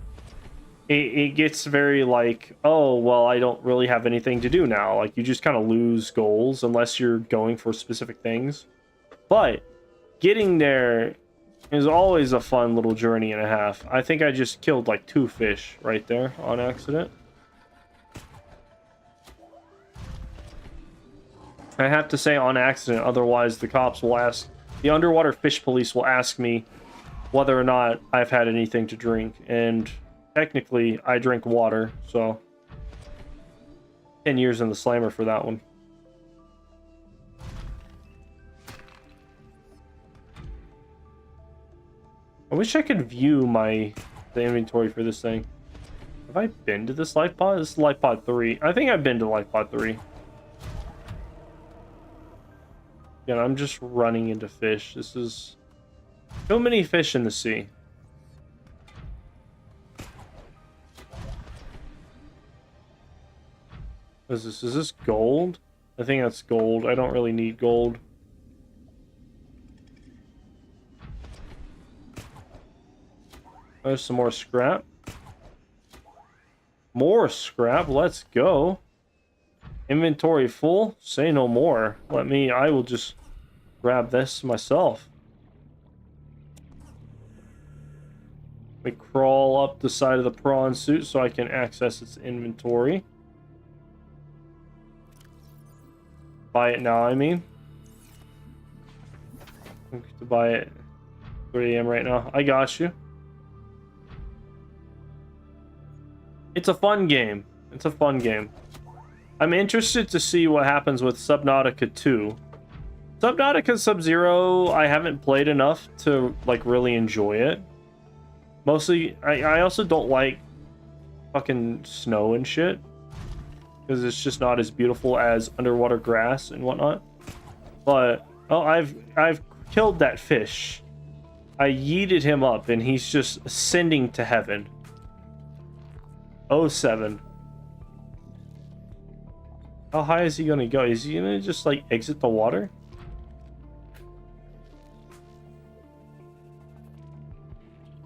it gets very like, oh well, I don't really have anything to do now. Like you just kind of lose goals unless you're going for specific things. But getting there is always a fun little journey and a half. I think I just killed like 2 fish right there on accident. I have to say on accident, otherwise the cops will ask, the underwater fish police will ask me whether or not I've had anything to drink. And technically, I drink water, so 10 years in the slammer for that one. I wish I could view the inventory for this thing. Have I been to this life pod? This is life pod 3. I think I've been to life pod 3. Yeah, I'm just running into fish. This is so many fish in the sea. What is this? Is this gold? I think that's gold. I don't really need gold. There's some more scrap. More scrap. Let's go. Inventory full. Say no more. I will just grab this myself. Let me crawl up the side of the prawn suit so I can access its inventory. Buy it now, I mean. I'm going to buy it 3 a.m. right now. I got you. It's a fun game. It's a fun game. I'm interested to see what happens with Subnautica 2. Subnautica Sub-Zero, I haven't played enough to like really enjoy it. Mostly, I also don't like fucking snow and shit, because it's just not as beautiful as underwater grass and whatnot. But oh, I've killed that fish. I yeeted him up, and he's just ascending to heaven. 07. How high is he gonna go? Is he gonna just like exit the water?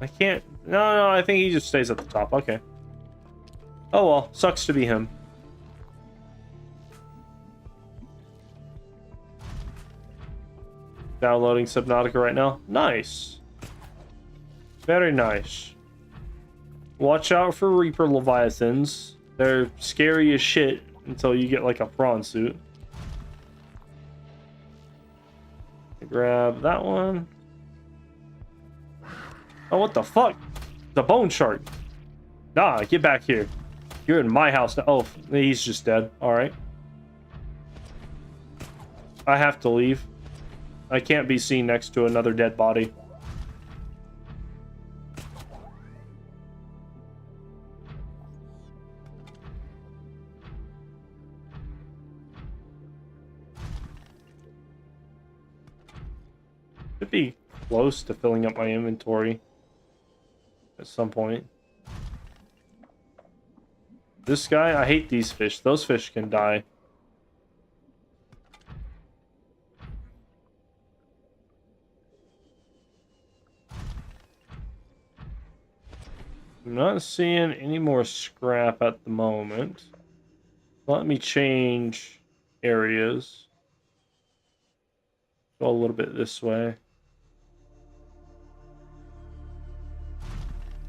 I can't. No, I think he just stays at the top. Okay. Oh well, sucks to be him. Downloading Subnautica right now. Nice. Very nice. Watch out for Reaper Leviathans. They're scary as shit until you get like a prawn suit. Grab that one. Oh, what the fuck? The bone shark. Nah, get back here. You're in my house now. Oh, he's just dead. Alright. I have to leave. I can't be seen next to another dead body. Should be close to filling up my inventory at some point. This guy, I hate these fish. Those fish can die. I'm not seeing any more scrap at the moment. Let me change areas. Go a little bit this way.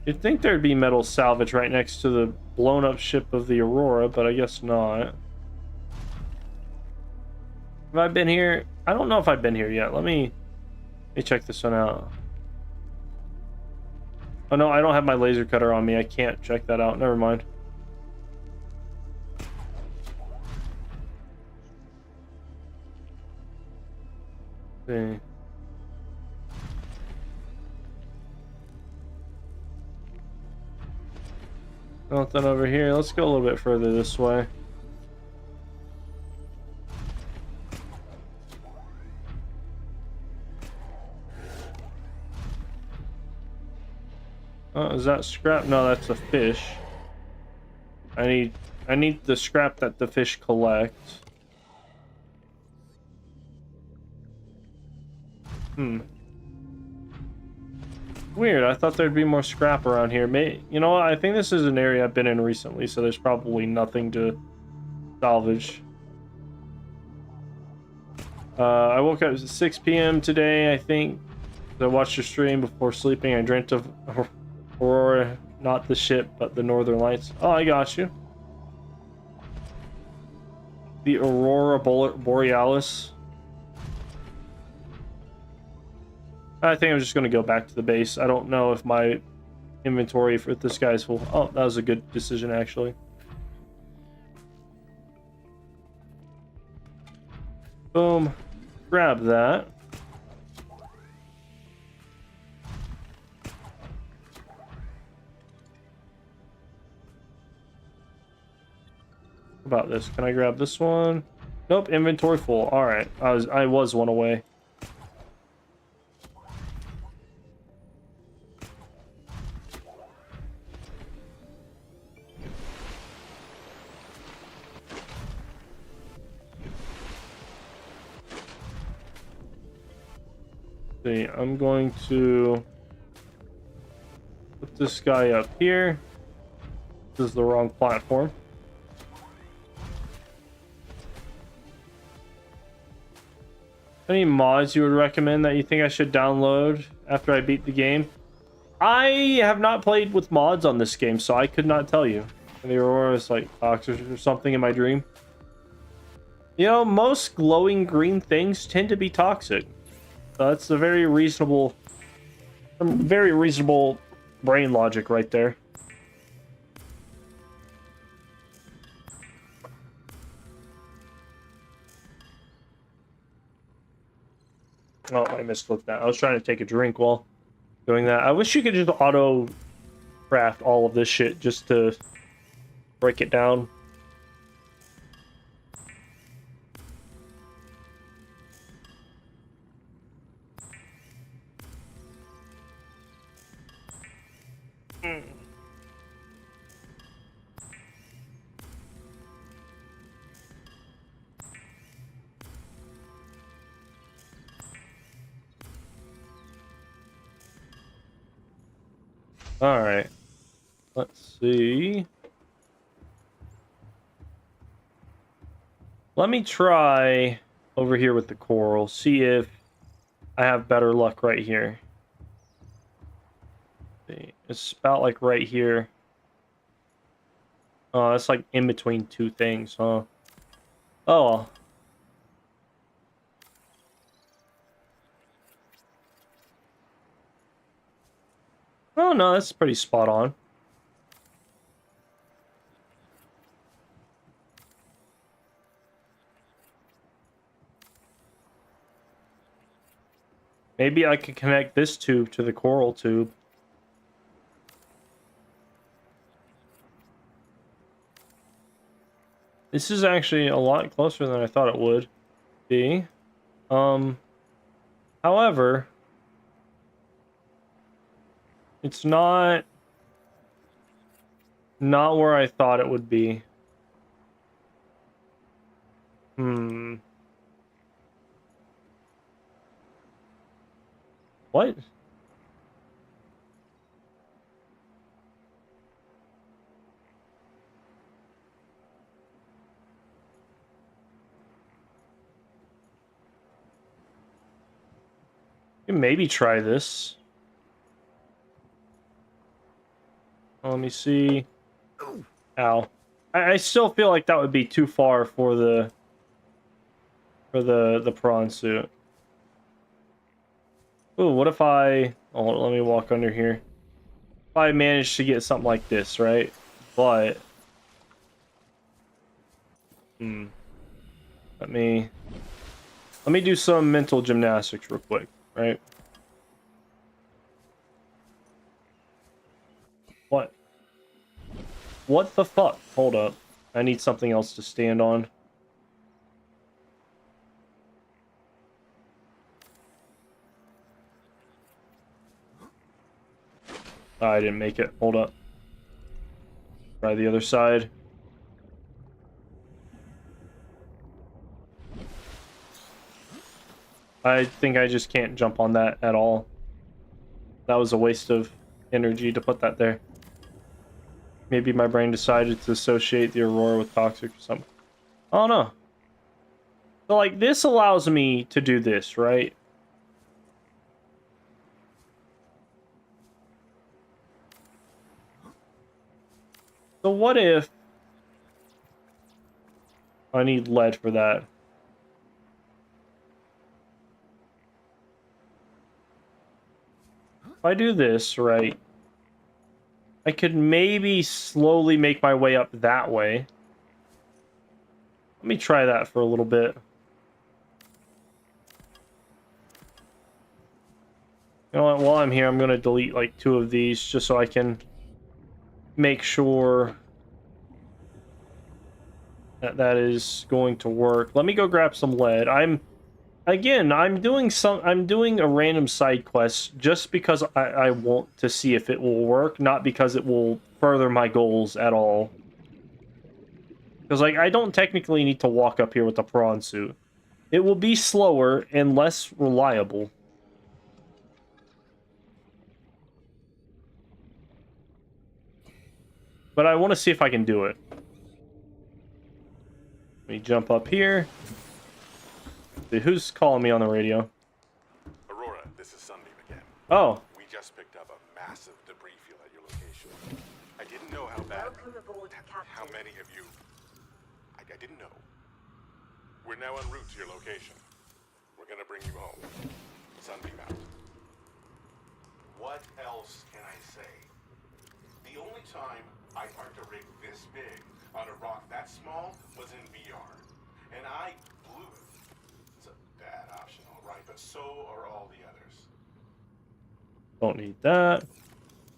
You'd think there'd be metal salvage right next to the blown up ship of the Aurora, but I guess not. Have I been here? I don't know if I've been here yet. Let me check this one out. Oh no, I don't have my laser cutter on me. I can't check that out. Never mind. See. Nothing over here. Let's go a little bit further this way. Is that scrap? No, that's a fish. I need the scrap that the fish collects. Weird. I thought there'd be more scrap around here. You know what? I think this is an area I've been in recently, so there's probably nothing to salvage. I woke up at 6 p.m. today, I think. I watched your stream before sleeping. I dreamt of Aurora, not the ship, but the Northern Lights. Oh, I got you. The Aurora Borealis. I think I'm just going to go back to the base. I don't know if my inventory for this guy's full. Oh, that was a good decision, actually. Boom. Grab that. What about this? Can I grab this one? Nope, inventory full. All right. I was one away. See, I'm going to put this guy up here. This is the wrong platform. Any mods you would recommend that you think I should download after I beat the game? I have not played with mods on this game, so I could not tell you. The Aurora is like toxic or something in my dream. You know, most glowing green things tend to be toxic. So that's a very reasonable brain logic right there. Oh, I misclicked that. I was trying to take a drink while doing that. I wish you could just auto craft all of this shit just to break it down. All right. Let's see. Let me try over here with the coral. See if I have better luck right here. See, it's about like right here. Oh, that's like in between two things, huh? Oh well. Oh no, that's pretty spot on. Maybe I could connect this tube to the coral tube. This is actually a lot closer than I thought it would be. However, it's not where I thought it would be. What? You can maybe try this. Let me see. Ow. I still feel like that would be too far for the prawn suit. Ooh, what if I... Oh, let me walk under here. If I manage to get something like this, right? But... Let me do some mental gymnastics real quick, right? What? What the fuck? Hold up. I need something else to stand on. Oh, I didn't make it. Hold up. Try the other side. I think I just can't jump on that at all. That was a waste of energy to put that there. Maybe my brain decided to associate the Aurora with toxic or something. I don't know. So, like, this allows me to do this, right? So what if I need lead for that? If I do this, right, I could maybe slowly make my way up that way. Let me try that for a little bit. You know what, while I'm here, I'm going to delete like 2 of these just so I can make sure that that is going to work. Let me go grab some lead. I'm doing a random side quest just because I want to see if it will work, not because it will further my goals at all. Because, like, I don't technically need to walk up here with the prawn suit. It will be slower and less reliable. But I want to see if I can do it. Let me jump up here. Who's calling me on the radio? Aurora, this is Sunbeam again. Oh. We just picked up a massive debris field at your location. I didn't know how bad... Welcome aboard, Captain. How many of you... I didn't know. We're now en route to your location. We're gonna bring you home. Sunbeam out. What else can I say? The only time I parked a rig this big on a rock that small was in VR. And I blew it. It's a bad option, all right, but so are all the others. Don't need that.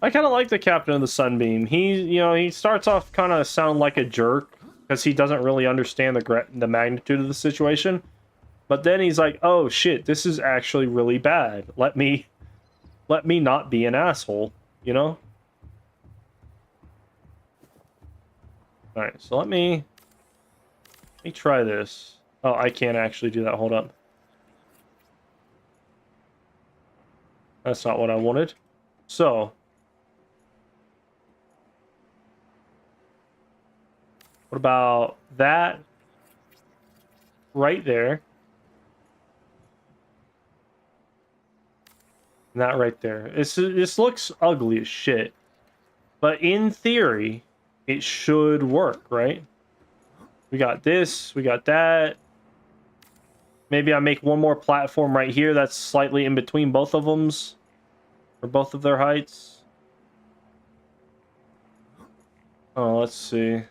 I kind of like the captain of the Sunbeam. He starts off kind of sound like a jerk because he doesn't really understand the magnitude of the situation. But then he's like, "Oh shit, this is actually really bad. Let me not be an asshole," you know? All right, so let me try this. Oh, I can't actually do that. Hold up. That's not what I wanted. So, what about that right there? And that right there. This looks ugly as shit. But in theory, it should work, right? We got this, we got that. Maybe I make one more platform right here that's slightly in between both of them's. Or both of their heights. Oh, let's see.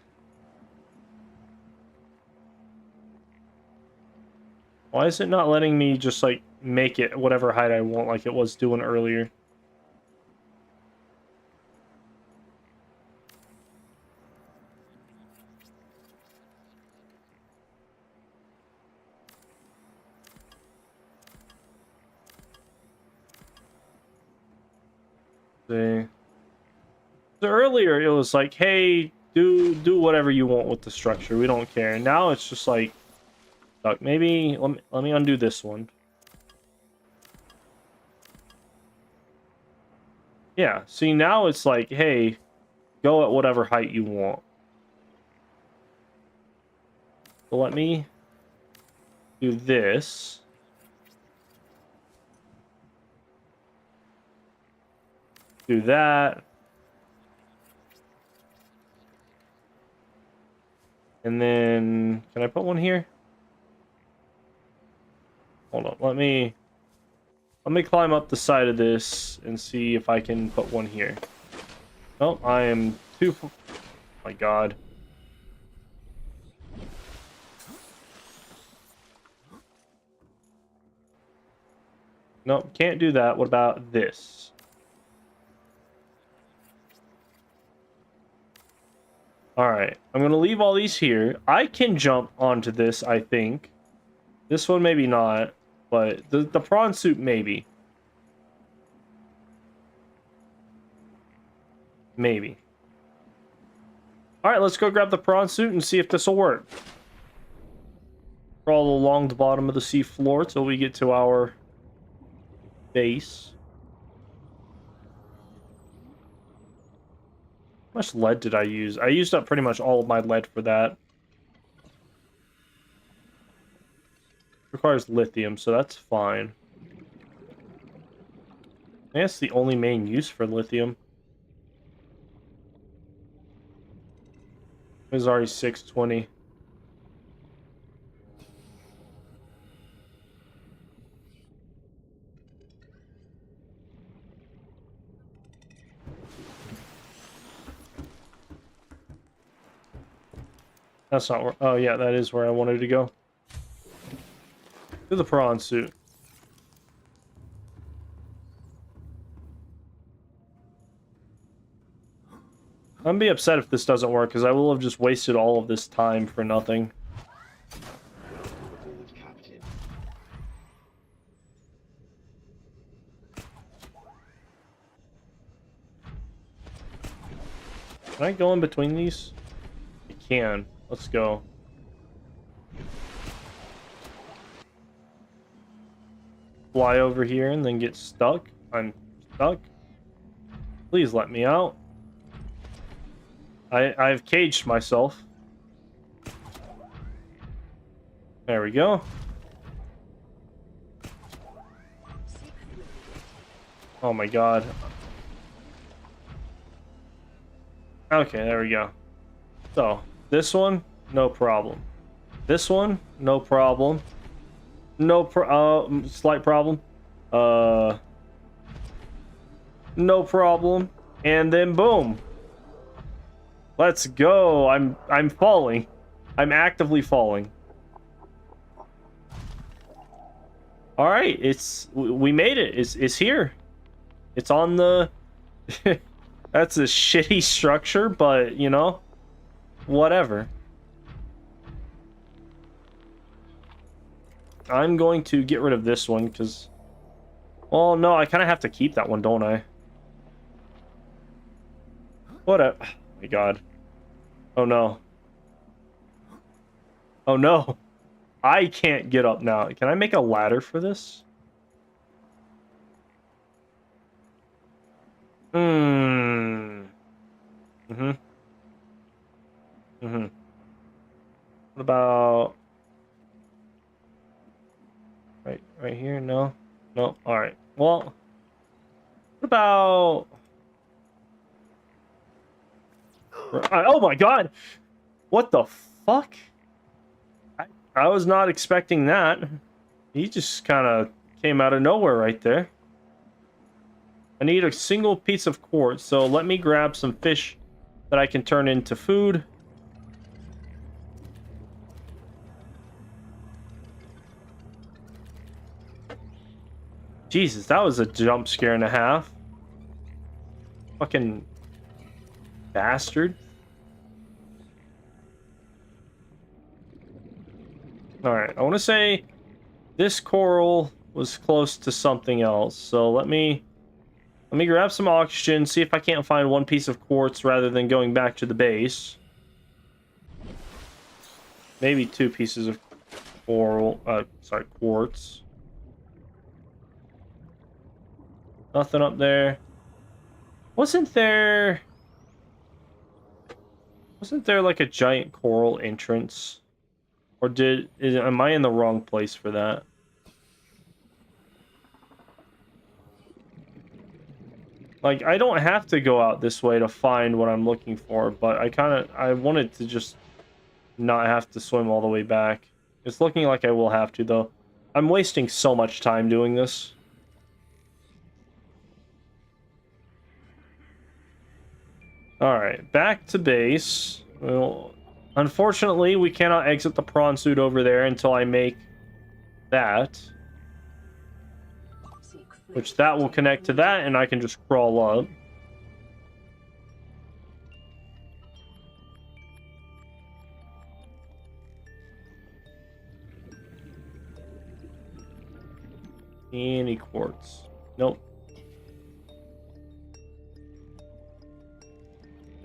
Why is it not letting me just, like, make it whatever height I want like it was doing earlier? See. So earlier it was like, hey, do whatever you want with the structure. We don't care. Now it's just like, fuck, maybe let me undo this one. Yeah, see, now it's like, hey, go at whatever height you want. So let me do this. Do that. And then, can I put one here? Hold on, let me climb up the side of this and see if I can put one here. Oh, I am too... Oh my god. Nope, can't do that. What about this? Alright, I'm going to leave all these here. I can jump onto this, I think. This one maybe not, but the prawn suit maybe. Maybe. Alright, let's go grab the prawn suit and see if this will work. Crawl along the bottom of the sea floor till we get to our base. How much lead did I use? I used up pretty much all of my lead for that. Requires lithium, so that's fine. I think that's the only main use for lithium. It was already 620. That's not where... Oh, yeah, that is where I wanted to go. To the prawn suit. I'm gonna be upset if this doesn't work, because I will have just wasted all of this time for nothing. Can I go in between these? I can. Let's go. Fly over here and then get stuck. I'm stuck. Please let me out. I've caged myself. There we go. Oh my god. Okay, there we go. So, this one, no problem. This one, no problem. Slight problem. No problem. And then boom. Let's go. I'm falling. I'm actively falling. All right, we made it. It's here. It's on the That's a shitty structure, but you know, whatever. I'm going to get rid of this one because, well, no, I kind of have to keep that one, don't I? What a... Oh my god. Oh no. Oh no. I can't get up now. Can I make a ladder for this? What about... Right here? No? No? Alright. Well... What about... Oh my god! What the fuck? I was not expecting that. He just kind of came out of nowhere right there. I need a single piece of quartz, so let me grab some fish that I can turn into food. Jesus, that was a jump scare and a half. Fucking bastard. Alright, I want to say this coral was close to something else, so let me grab some oxygen, see if I can't find one piece of quartz rather than going back to the base. Maybe two pieces of quartz. Nothing up there. Wasn't there like a giant coral entrance? Or am I in the wrong place for that? Like, I don't have to go out this way to find what I'm looking for, but I wanted to just not have to swim all the way back. It's looking like I will have to, though. I'm wasting so much time doing this. Alright, back to base. Well, unfortunately, we cannot exit the prawn suit over there until I make that. Which that will connect to that, and I can just crawl up. Any quartz? Nope.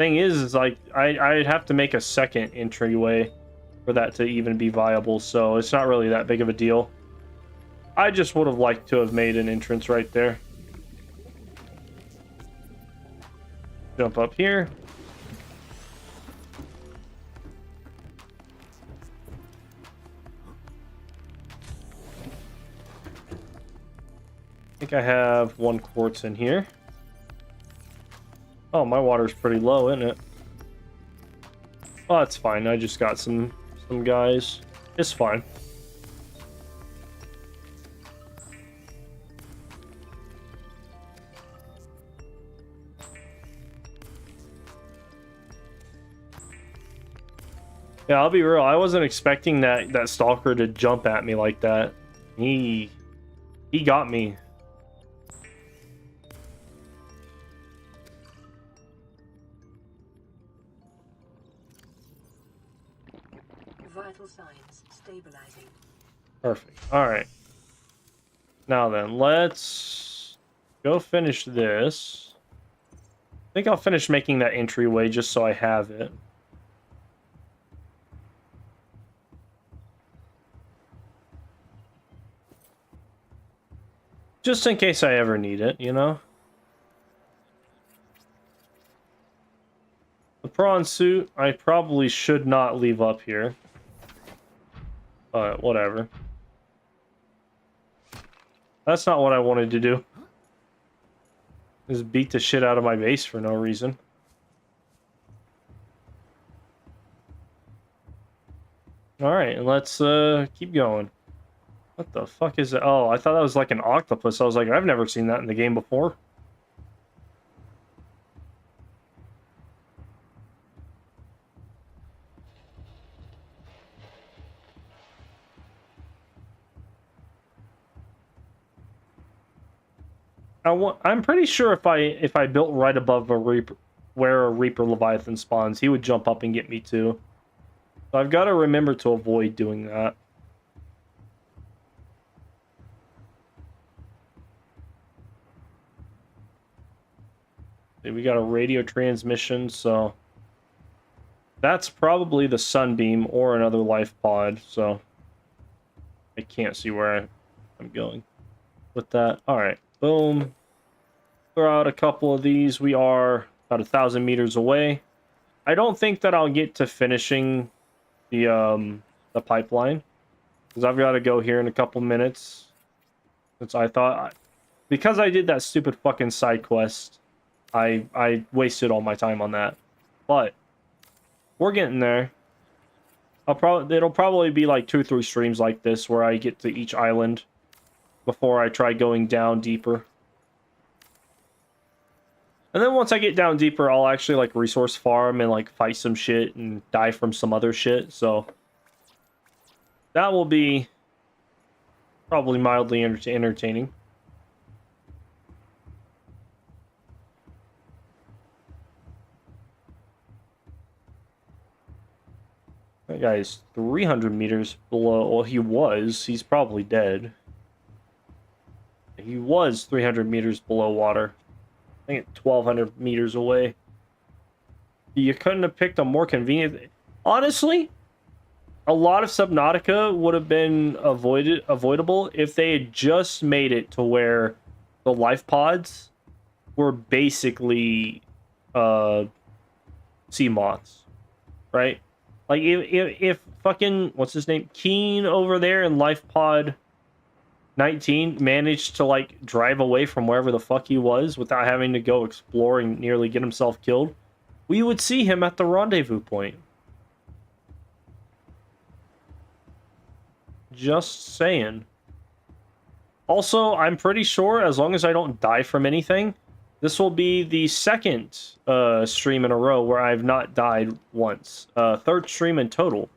Thing is like I'd have to make a second entryway for that to even be viable, so it's not really that big of a deal. I just would have liked to have made an entrance right there. Jump up here. I think I have 1 quartz in here. Oh, my water's pretty low, isn't it? Oh, that's fine. I just got some guys. It's fine. Yeah, I'll be real. I wasn't expecting that stalker to jump at me like that. He got me. Vital signs stabilizing. Perfect. All right. Now then, let's go finish this. I think I'll finish making that entryway just so I have it. Just in case I ever need it, you know? The prawn suit, I probably should not leave up here. But whatever. That's not what I wanted to do. Just beat the shit out of my base for no reason. Alright, and let's keep going. What the fuck is that? Oh, I thought that was like an octopus. I was like, I've never seen that in the game before. I'm pretty sure if I built right above a Reaper, where a Reaper Leviathan spawns, he would jump up and get me too. So I've got to remember to avoid doing that. We got a radio transmission, so that's probably the Sunbeam or another life pod, so I can't see where I'm going with that. All right, boom. Throw out a couple of these. We are about 1,000 meters away. I don't think that I'll get to finishing the pipeline because I've got to go here in a couple minutes. Since I thought, because I did that stupid fucking side quest, I wasted all my time on that. But we're getting there. It'll probably be like 2 or 3 streams like this where I get to each island before I try going down deeper. And then once I get down deeper, I'll actually like resource farm and like fight some shit and die from some other shit. So that will be probably mildly entertaining. That guy is 300 meters below. Well, he was. He's probably dead. He was 300 meters below water. I think 1,200 meters away. You couldn't have picked a more convenient... Honestly, a lot of Subnautica would have been avoidable if they had just made it to where the life pods were basically sea moths, right? Like if fucking what's his name, Keen over there in life pod 19 managed to like drive away from wherever the fuck he was without having to go explore and nearly get himself killed, we would see him at the rendezvous point. Just saying. Also, I'm pretty sure as long as I don't die from anything, this will be the second stream in a row where I've not died once. 3rd stream in total.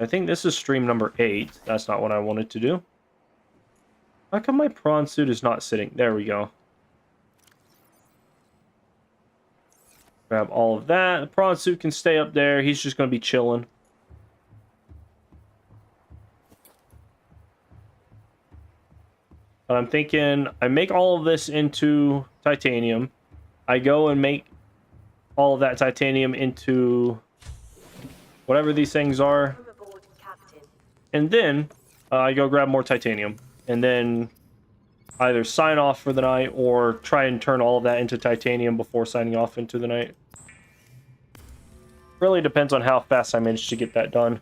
I think this is stream number 8. That's not what I wanted to do. How come my prawn suit is not sitting? There we go. Grab all of that. The prawn suit can stay up there. He's just going to be chilling. But I'm thinking I make all of this into titanium. I go and make all of that titanium into whatever these things are. Welcome aboard, Captain. And then I go grab more titanium. And then either sign off for the night or try and turn all of that into titanium before signing off into the night. Really depends on how fast I manage to get that done.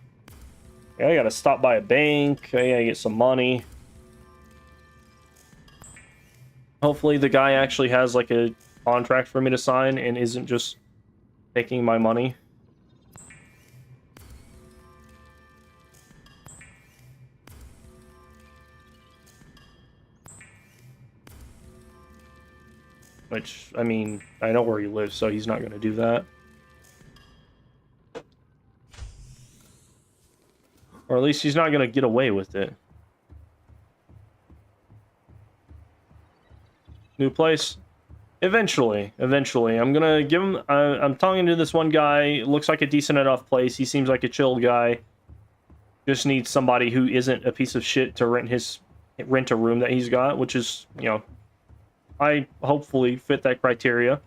I gotta stop by a bank. I gotta get some money. Hopefully the guy actually has like a contract for me to sign and isn't just taking my money. Which, I mean, I know where he lives, so he's not gonna do that. Or at least he's not gonna get away with it. New place? Eventually. I'm gonna give him... I'm talking to this one guy. Looks like a decent enough place. He seems like a chill guy. Just needs somebody who isn't a piece of shit to rent a room that he's got, which is, you know... I hopefully fit that criteria.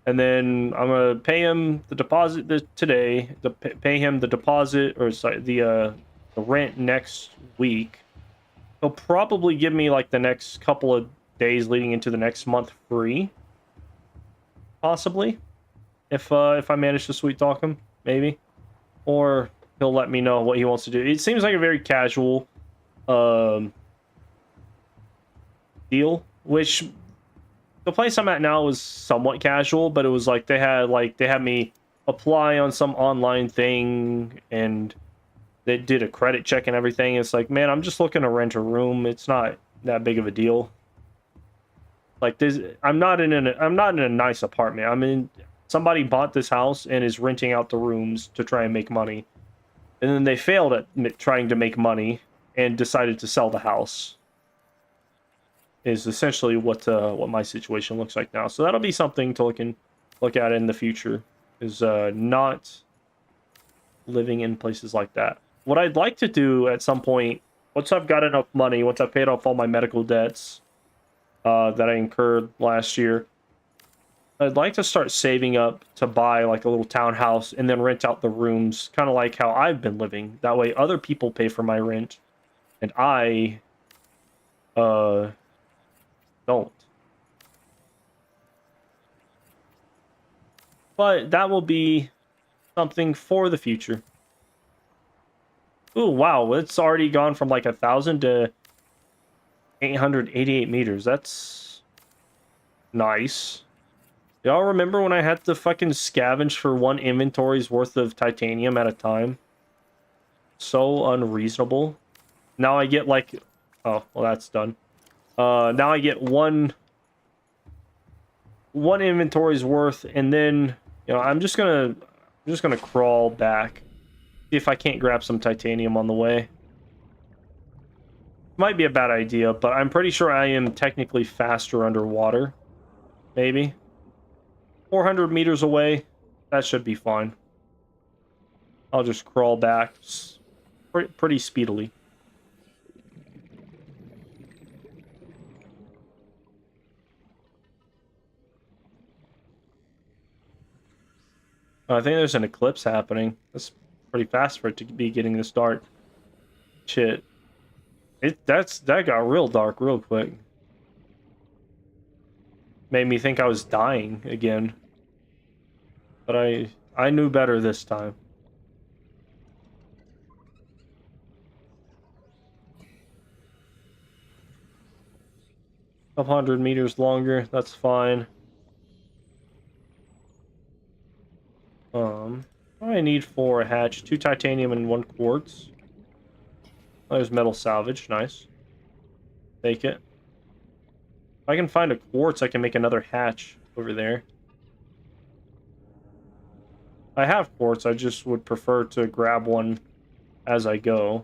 And then I'm gonna pay him the deposit today. Pay him the deposit, or sorry, the rent next week. He'll probably give me like the next couple of days leading into the next month free. Possibly. If I manage to sweet talk him, maybe. Or he'll let me know what he wants to do. It seems like a very casual deal, which the place I'm at now is somewhat casual, but it was like they had me apply on some online thing and they did a credit check and everything. It's like, man, I'm just looking to rent a room. It's not that big of a deal. Like this, I'm not in a nice apartment. I mean, somebody bought this house and is renting out the rooms to try and make money. And then they failed at trying to make money and decided to sell the house. Is essentially what my situation looks like now. So that'll be something to look at in the future. Is not living in places like that. What I'd like to do at some point, once I've got enough money, once I've paid off all my medical debts that I incurred last year, I'd like to start saving up to buy like a little townhouse and then rent out the rooms, kind of like how I've been living. That way other people pay for my rent and I don't. But that will be something for the future. Ooh, wow, it's already gone from like 1,000 to 888 meters. That's nice. Y'all remember when I had to fucking scavenge for one inventory's worth of titanium at a time? So unreasonable. Now I get like... Oh, well, that's done. Now I get one inventory's worth, and then, you know, I'm just gonna crawl back, see if I can't grab some titanium on the way. Might be a bad idea, but I'm pretty sure I am technically faster underwater. Maybe 400 meters away, that should be fine. I'll just crawl back pretty speedily. I think there's an eclipse happening. That's pretty fast for it to be getting this dark. Shit. That got real dark real quick. Made me think I was dying again. But I knew better this time. Couple hundred meters longer, that's fine. What do I need for a hatch? 2 titanium and 1 quartz. Oh, there's metal salvage, nice. Take it. If I can find a quartz, I can make another hatch over there. I have quartz, I just would prefer to grab one as I go.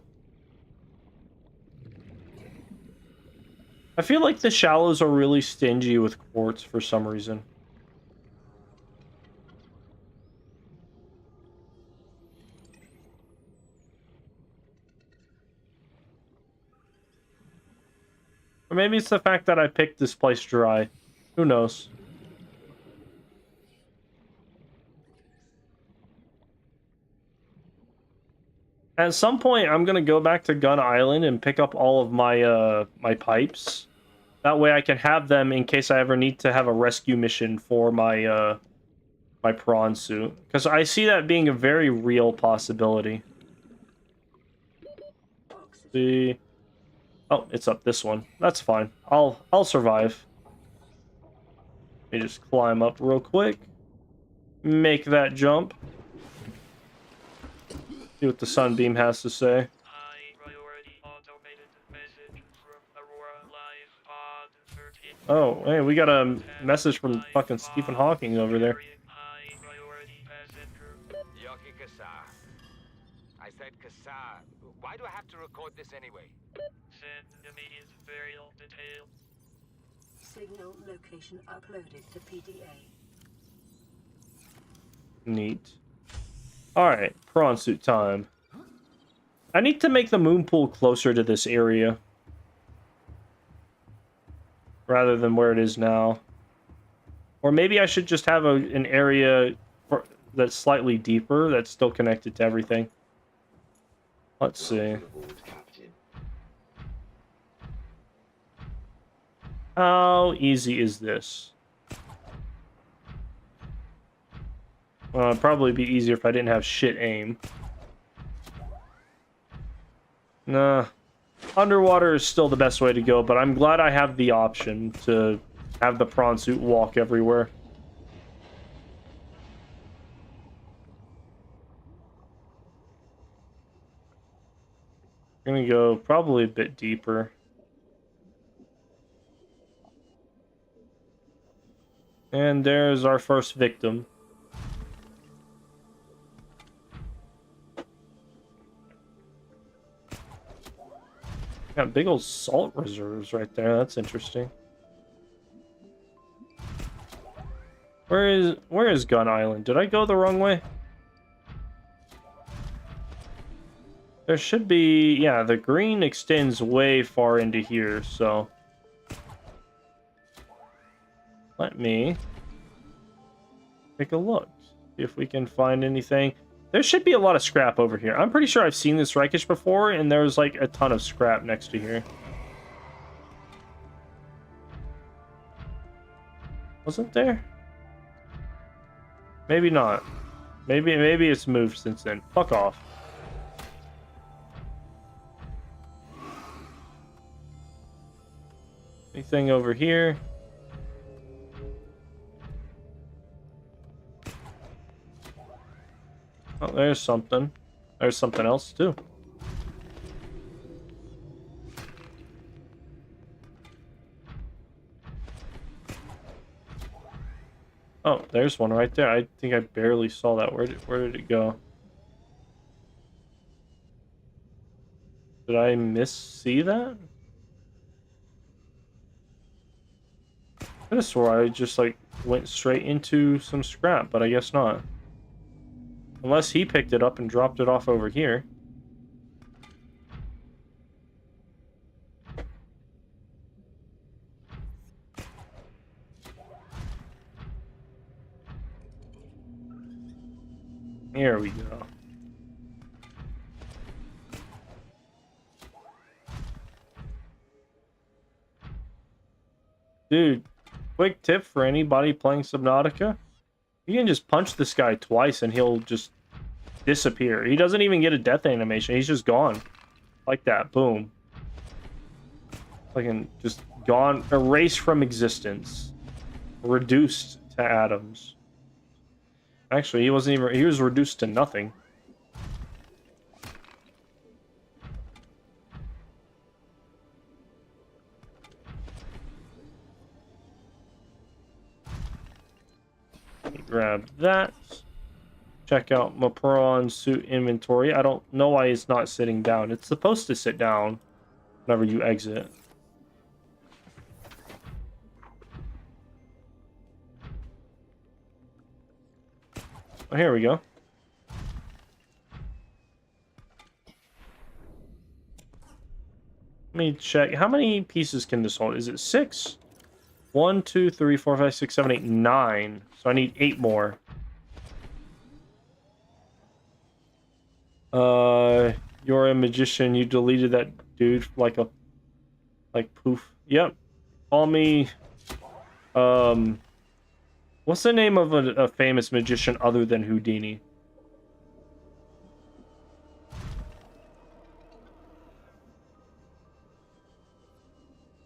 I feel like the shallows are really stingy with quartz for some reason. Or maybe it's the fact that I picked this place dry. Who knows? At some point, I'm gonna go back to Gun Island and pick up all of my my pipes. That way, I can have them in case I ever need to have a rescue mission for my my prawn suit. Because I see that being a very real possibility. See, oh, it's up this one. That's fine. I'll survive. Let me just climb up real quick. Make that jump. See what the sunbeam has to say. Oh, hey, we got a message from fucking Stephen Hawking over there. Yoki Kassar. I said Kassar. Why do I have to record this anyway? Send immediate burial detail. Signal location uploaded to PDA. Neat. Alright, prawn suit time. I need to make the moon pool closer to this area. Rather than where it is now. Or maybe I should just have an area that's slightly deeper that's still connected to everything. Let's see. How easy is this? Well, it'd probably be easier if I didn't have shit aim. Nah. Underwater is still the best way to go, but I'm glad I have the option to have the prawn suit walk everywhere. I'm gonna go probably a bit deeper. And there's our first victim. Got big old salt reserves right there. That's interesting. Where is Gun Island? Did I go the wrong way? There should be, yeah, the green extends way far into here, so let me take a look. See if we can find anything. There should be a lot of scrap over here. I'm pretty sure I've seen this wreckage before, and there was like a ton of scrap next to here. Wasn't there? Maybe not. Maybe it's moved since then. Fuck off. Anything over here? Oh, there's something. There's something else, too. Oh, there's one right there. I think I barely saw that. Where did it go? Did I see that? I could have swore I just, like, went straight into some scrap, but I guess not. Unless he picked it up and dropped it off over here. Here we go. Dude, quick tip for anybody playing Subnautica. You can just punch this guy twice and he'll just disappear. He doesn't even get a death animation. He's just gone. Like that. Boom. Like, just gone. Erased from existence. Reduced to atoms. Actually, he wasn't even... He was reduced to nothing. Grab that. Check out my prawn suit inventory. I don't know why it's not sitting down. It's supposed to sit down whenever you exit. Oh, here we go. Let me check. How many pieces can this hold? Is it 6? 1, 2, 3, 4, 5, 6, 7, 8, 9. So I need 8 more. You're a magician. You deleted that dude like poof. Yep. Call me. What's the name of a famous magician other than Houdini?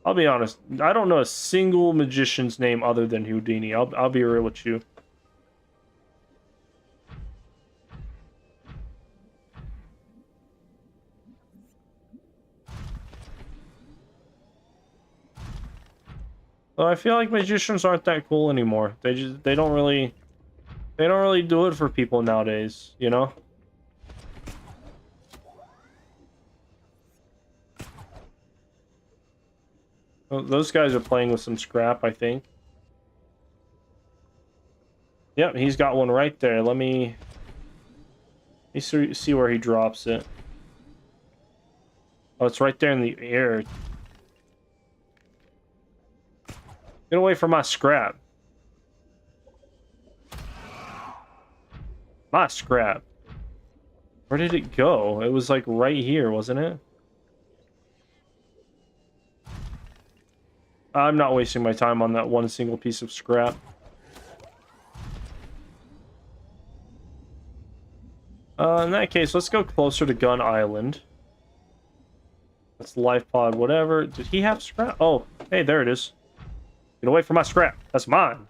I'll be honest. I don't know a single magician's name other than Houdini. I'll be real with you. So I feel like magicians aren't that cool anymore. They don't really do it for people nowadays, you know? Well, those guys are playing with some scrap, I think. Yep, he's got one right there. Let me see where he drops it. Oh, it's right there in the air. Get away from my scrap. My scrap. Where did it go? It was like right here, wasn't it? I'm not wasting my time on that one single piece of scrap. In that case, let's go closer to Gun Island. That's life pod, whatever. Did he have scrap? Oh, hey, there it is. Get away from my scrap. That's mine.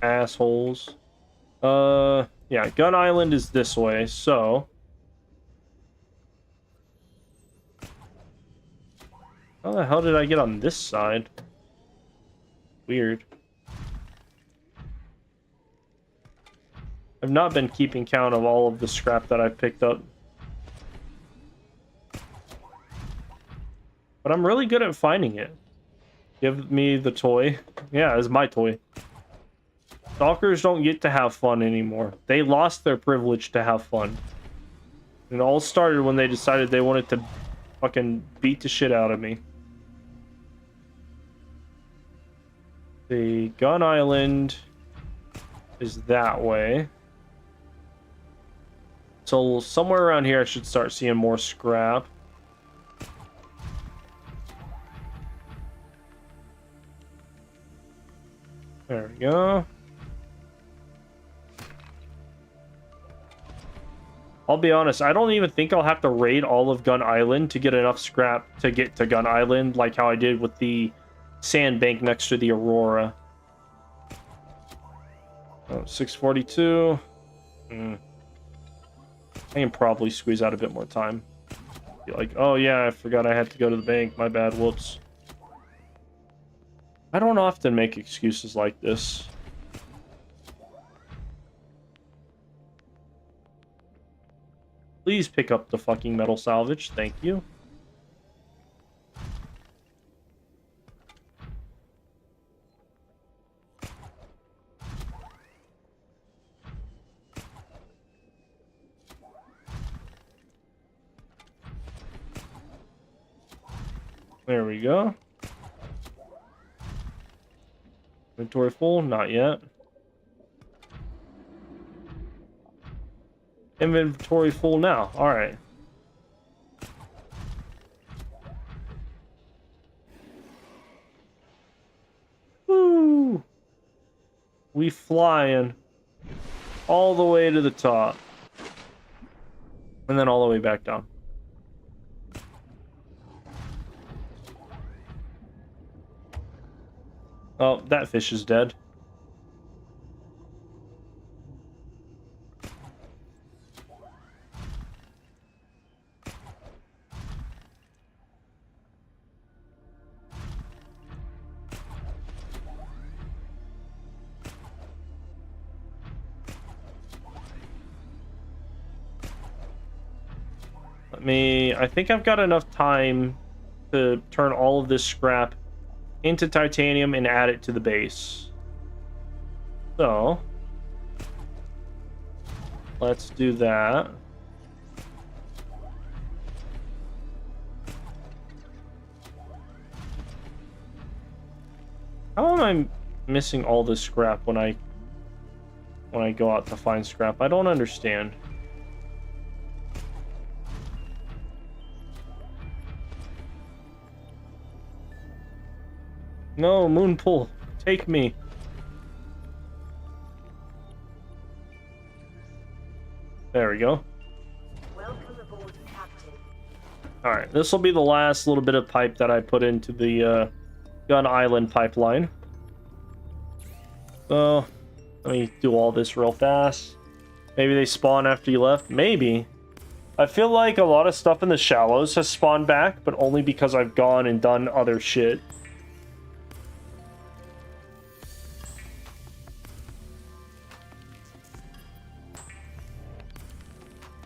Assholes. Yeah, Gun Island is this way, so... How the hell did I get on this side? Weird. I've not been keeping count of all of the scrap that I've picked up. But I'm really good at finding it. Give me the toy. Yeah, it's my toy. Stalkers don't get to have fun anymore. They lost their privilege to have fun. It all started when they decided they wanted to fucking beat the shit out of me. The Gun Island is that way. So somewhere around here I should start seeing more scrap. There we go. I'll be honest, I don't even think I'll have to raid all of Gun Island to get enough scrap to get to Gun Island, like how I did with the sandbank next to the Aurora. Oh, 642. I can probably squeeze out a bit more time. Be like, oh yeah, I forgot I had to go to the bank. My bad, whoops. I don't often make excuses like this. Please pick up the fucking metal salvage. Thank you. There we go. Inventory full? Not yet. Inventory full now. Alright. Woo! We flying all the way to the top. And then all the way back down. Oh, that fish is dead. I think I've got enough time to turn all of this scrap into titanium and add it to the base. So, let's do that. How am I missing all this scrap when I go out to find scrap? I don't understand. No, moon pool. Take me. There we go. Welcome aboard, Captain. Alright, this will be the last little bit of pipe that I put into the Gun Island pipeline. So, let me do all this real fast. Maybe they spawn after you left. Maybe. I feel like a lot of stuff in the shallows has spawned back, but only because I've gone and done other shit.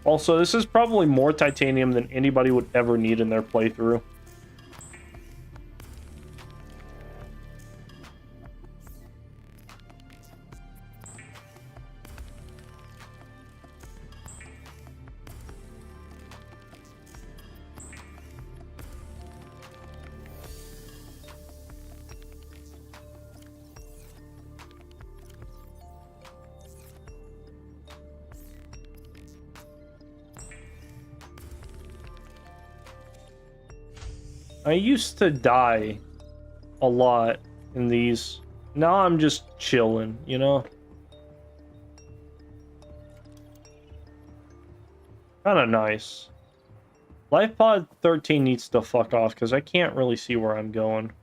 Also, this is probably more titanium than anybody would ever need in their playthrough. I used to die a lot in these. Now I'm just chilling, you know? Kinda nice. Life pod 13 needs to fuck off because I can't really see where I'm going.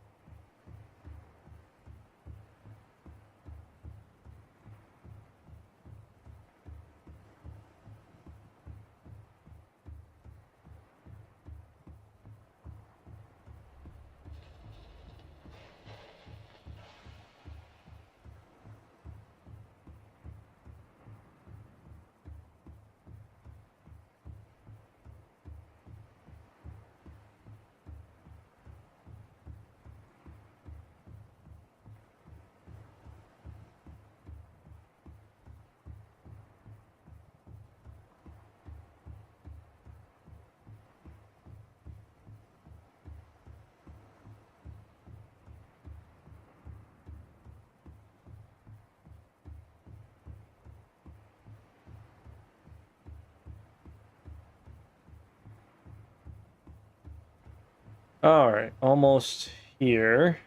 Alright, almost here.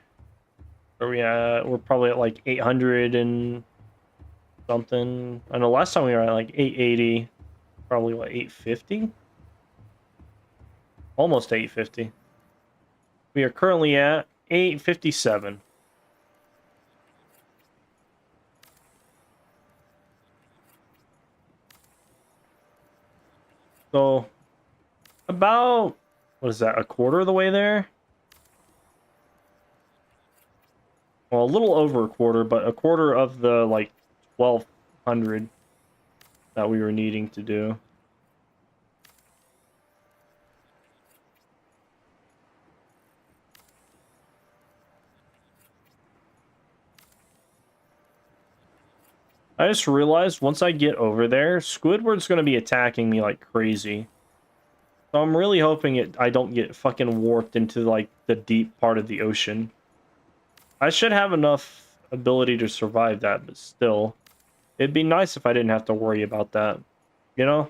Where we at? We're probably at like 800 and something. I know last time we were at like 880. Probably what, 850? Almost 850. We are currently at 857. So, about, what is that, a quarter of the way there? Well, a little over a quarter, but a quarter of the, like, 1200 that we were needing to do. I just realized once I get over there, Squidward's going to be attacking me like crazy. So I'm really hoping I don't get fucking warped into like the deep part of the ocean. I should have enough ability to survive that, but still. It'd be nice if I didn't have to worry about that. You know?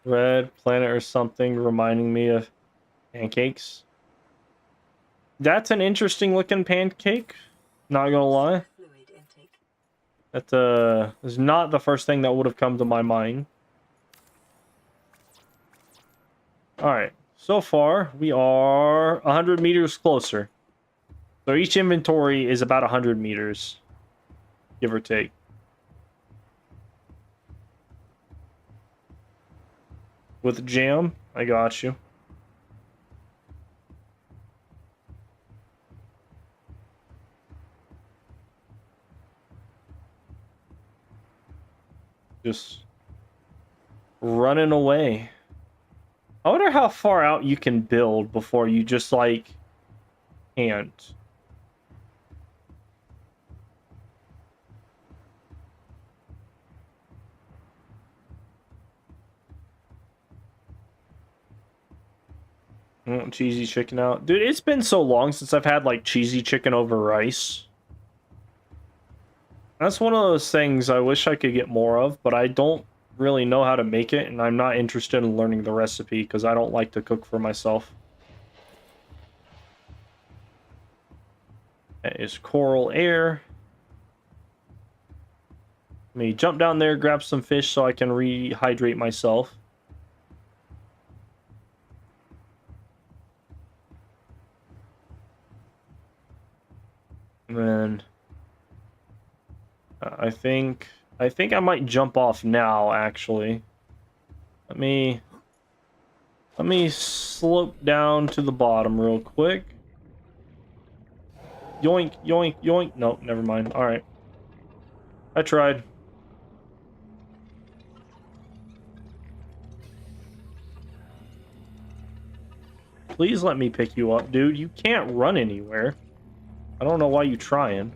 Red planet or something reminding me of pancakes. That's an interesting looking pancake. Not gonna lie. Fluid intake. That is not the first thing that would have come to my mind. Alright, so far we are 100 meters closer. So each inventory is about 100 meters, give or take. With jam, I got you. Just running away. I wonder how far out you can build before you just like can't. Cheesy chicken out. Dude, it's been so long since I've had like cheesy chicken over rice. That's one of those things I wish I could get more of, but I don't really know how to make it, and I'm not interested in learning the recipe because I don't like to cook for myself. That is coral air. Let me jump down there, grab some fish so I can rehydrate myself. And then I think I might jump off now, actually. Let me slope down to the bottom real quick. Yoink, yoink, yoink. Nope, never mind. All right. I tried. Please let me pick you up, dude. You can't run anywhere. I don't know why you trying.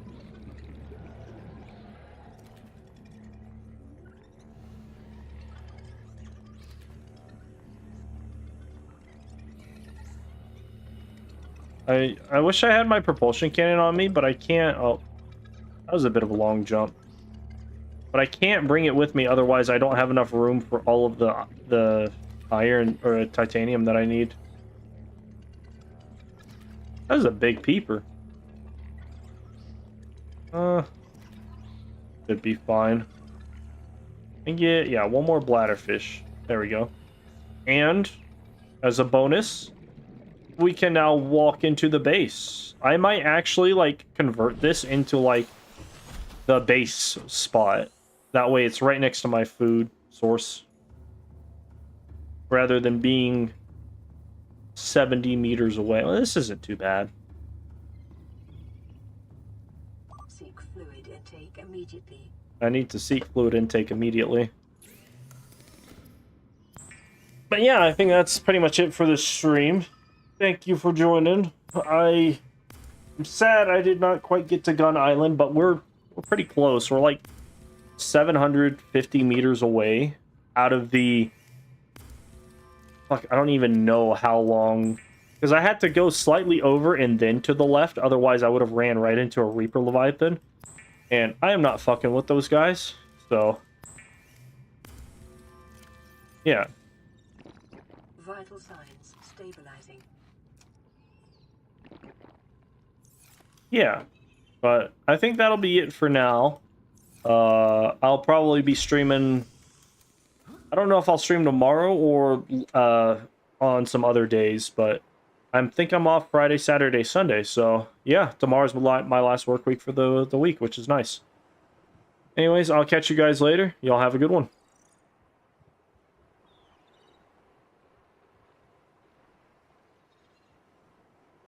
I wish I had my propulsion cannon on me, but I can't. Oh, that was a bit of a long jump. But I can't bring it with me, otherwise I don't have enough room for all of the iron or titanium that I need. That was a big peeper. Should be fine. And get, yeah, one more bladderfish. There we go. And as a bonus, we can now walk into the base. I might actually like convert this into like the base spot. That way it's right next to my food source. Rather than being 70 meters away. Well, this isn't too bad. Seek fluid intake immediately. I need to seek fluid intake immediately. But yeah, I think that's pretty much it for this stream. Thank you for joining. I'm sad I did not quite get to Gun Island, but we're pretty close. We're like 750 meters away out of the... Fuck, I don't even know how long... Because I had to go slightly over and then to the left, otherwise I would have ran right into a Reaper Leviathan. And I am not fucking with those guys, so... Yeah. Vital signs stabilizing. Yeah. But I think that'll be it for now. I'll probably be streaming... I don't know if I'll stream tomorrow or on some other days, but I think I'm off Friday, Saturday, Sunday. So yeah, tomorrow's my last work week for the week, which is nice. Anyways, I'll catch you guys later. Y'all have a good one.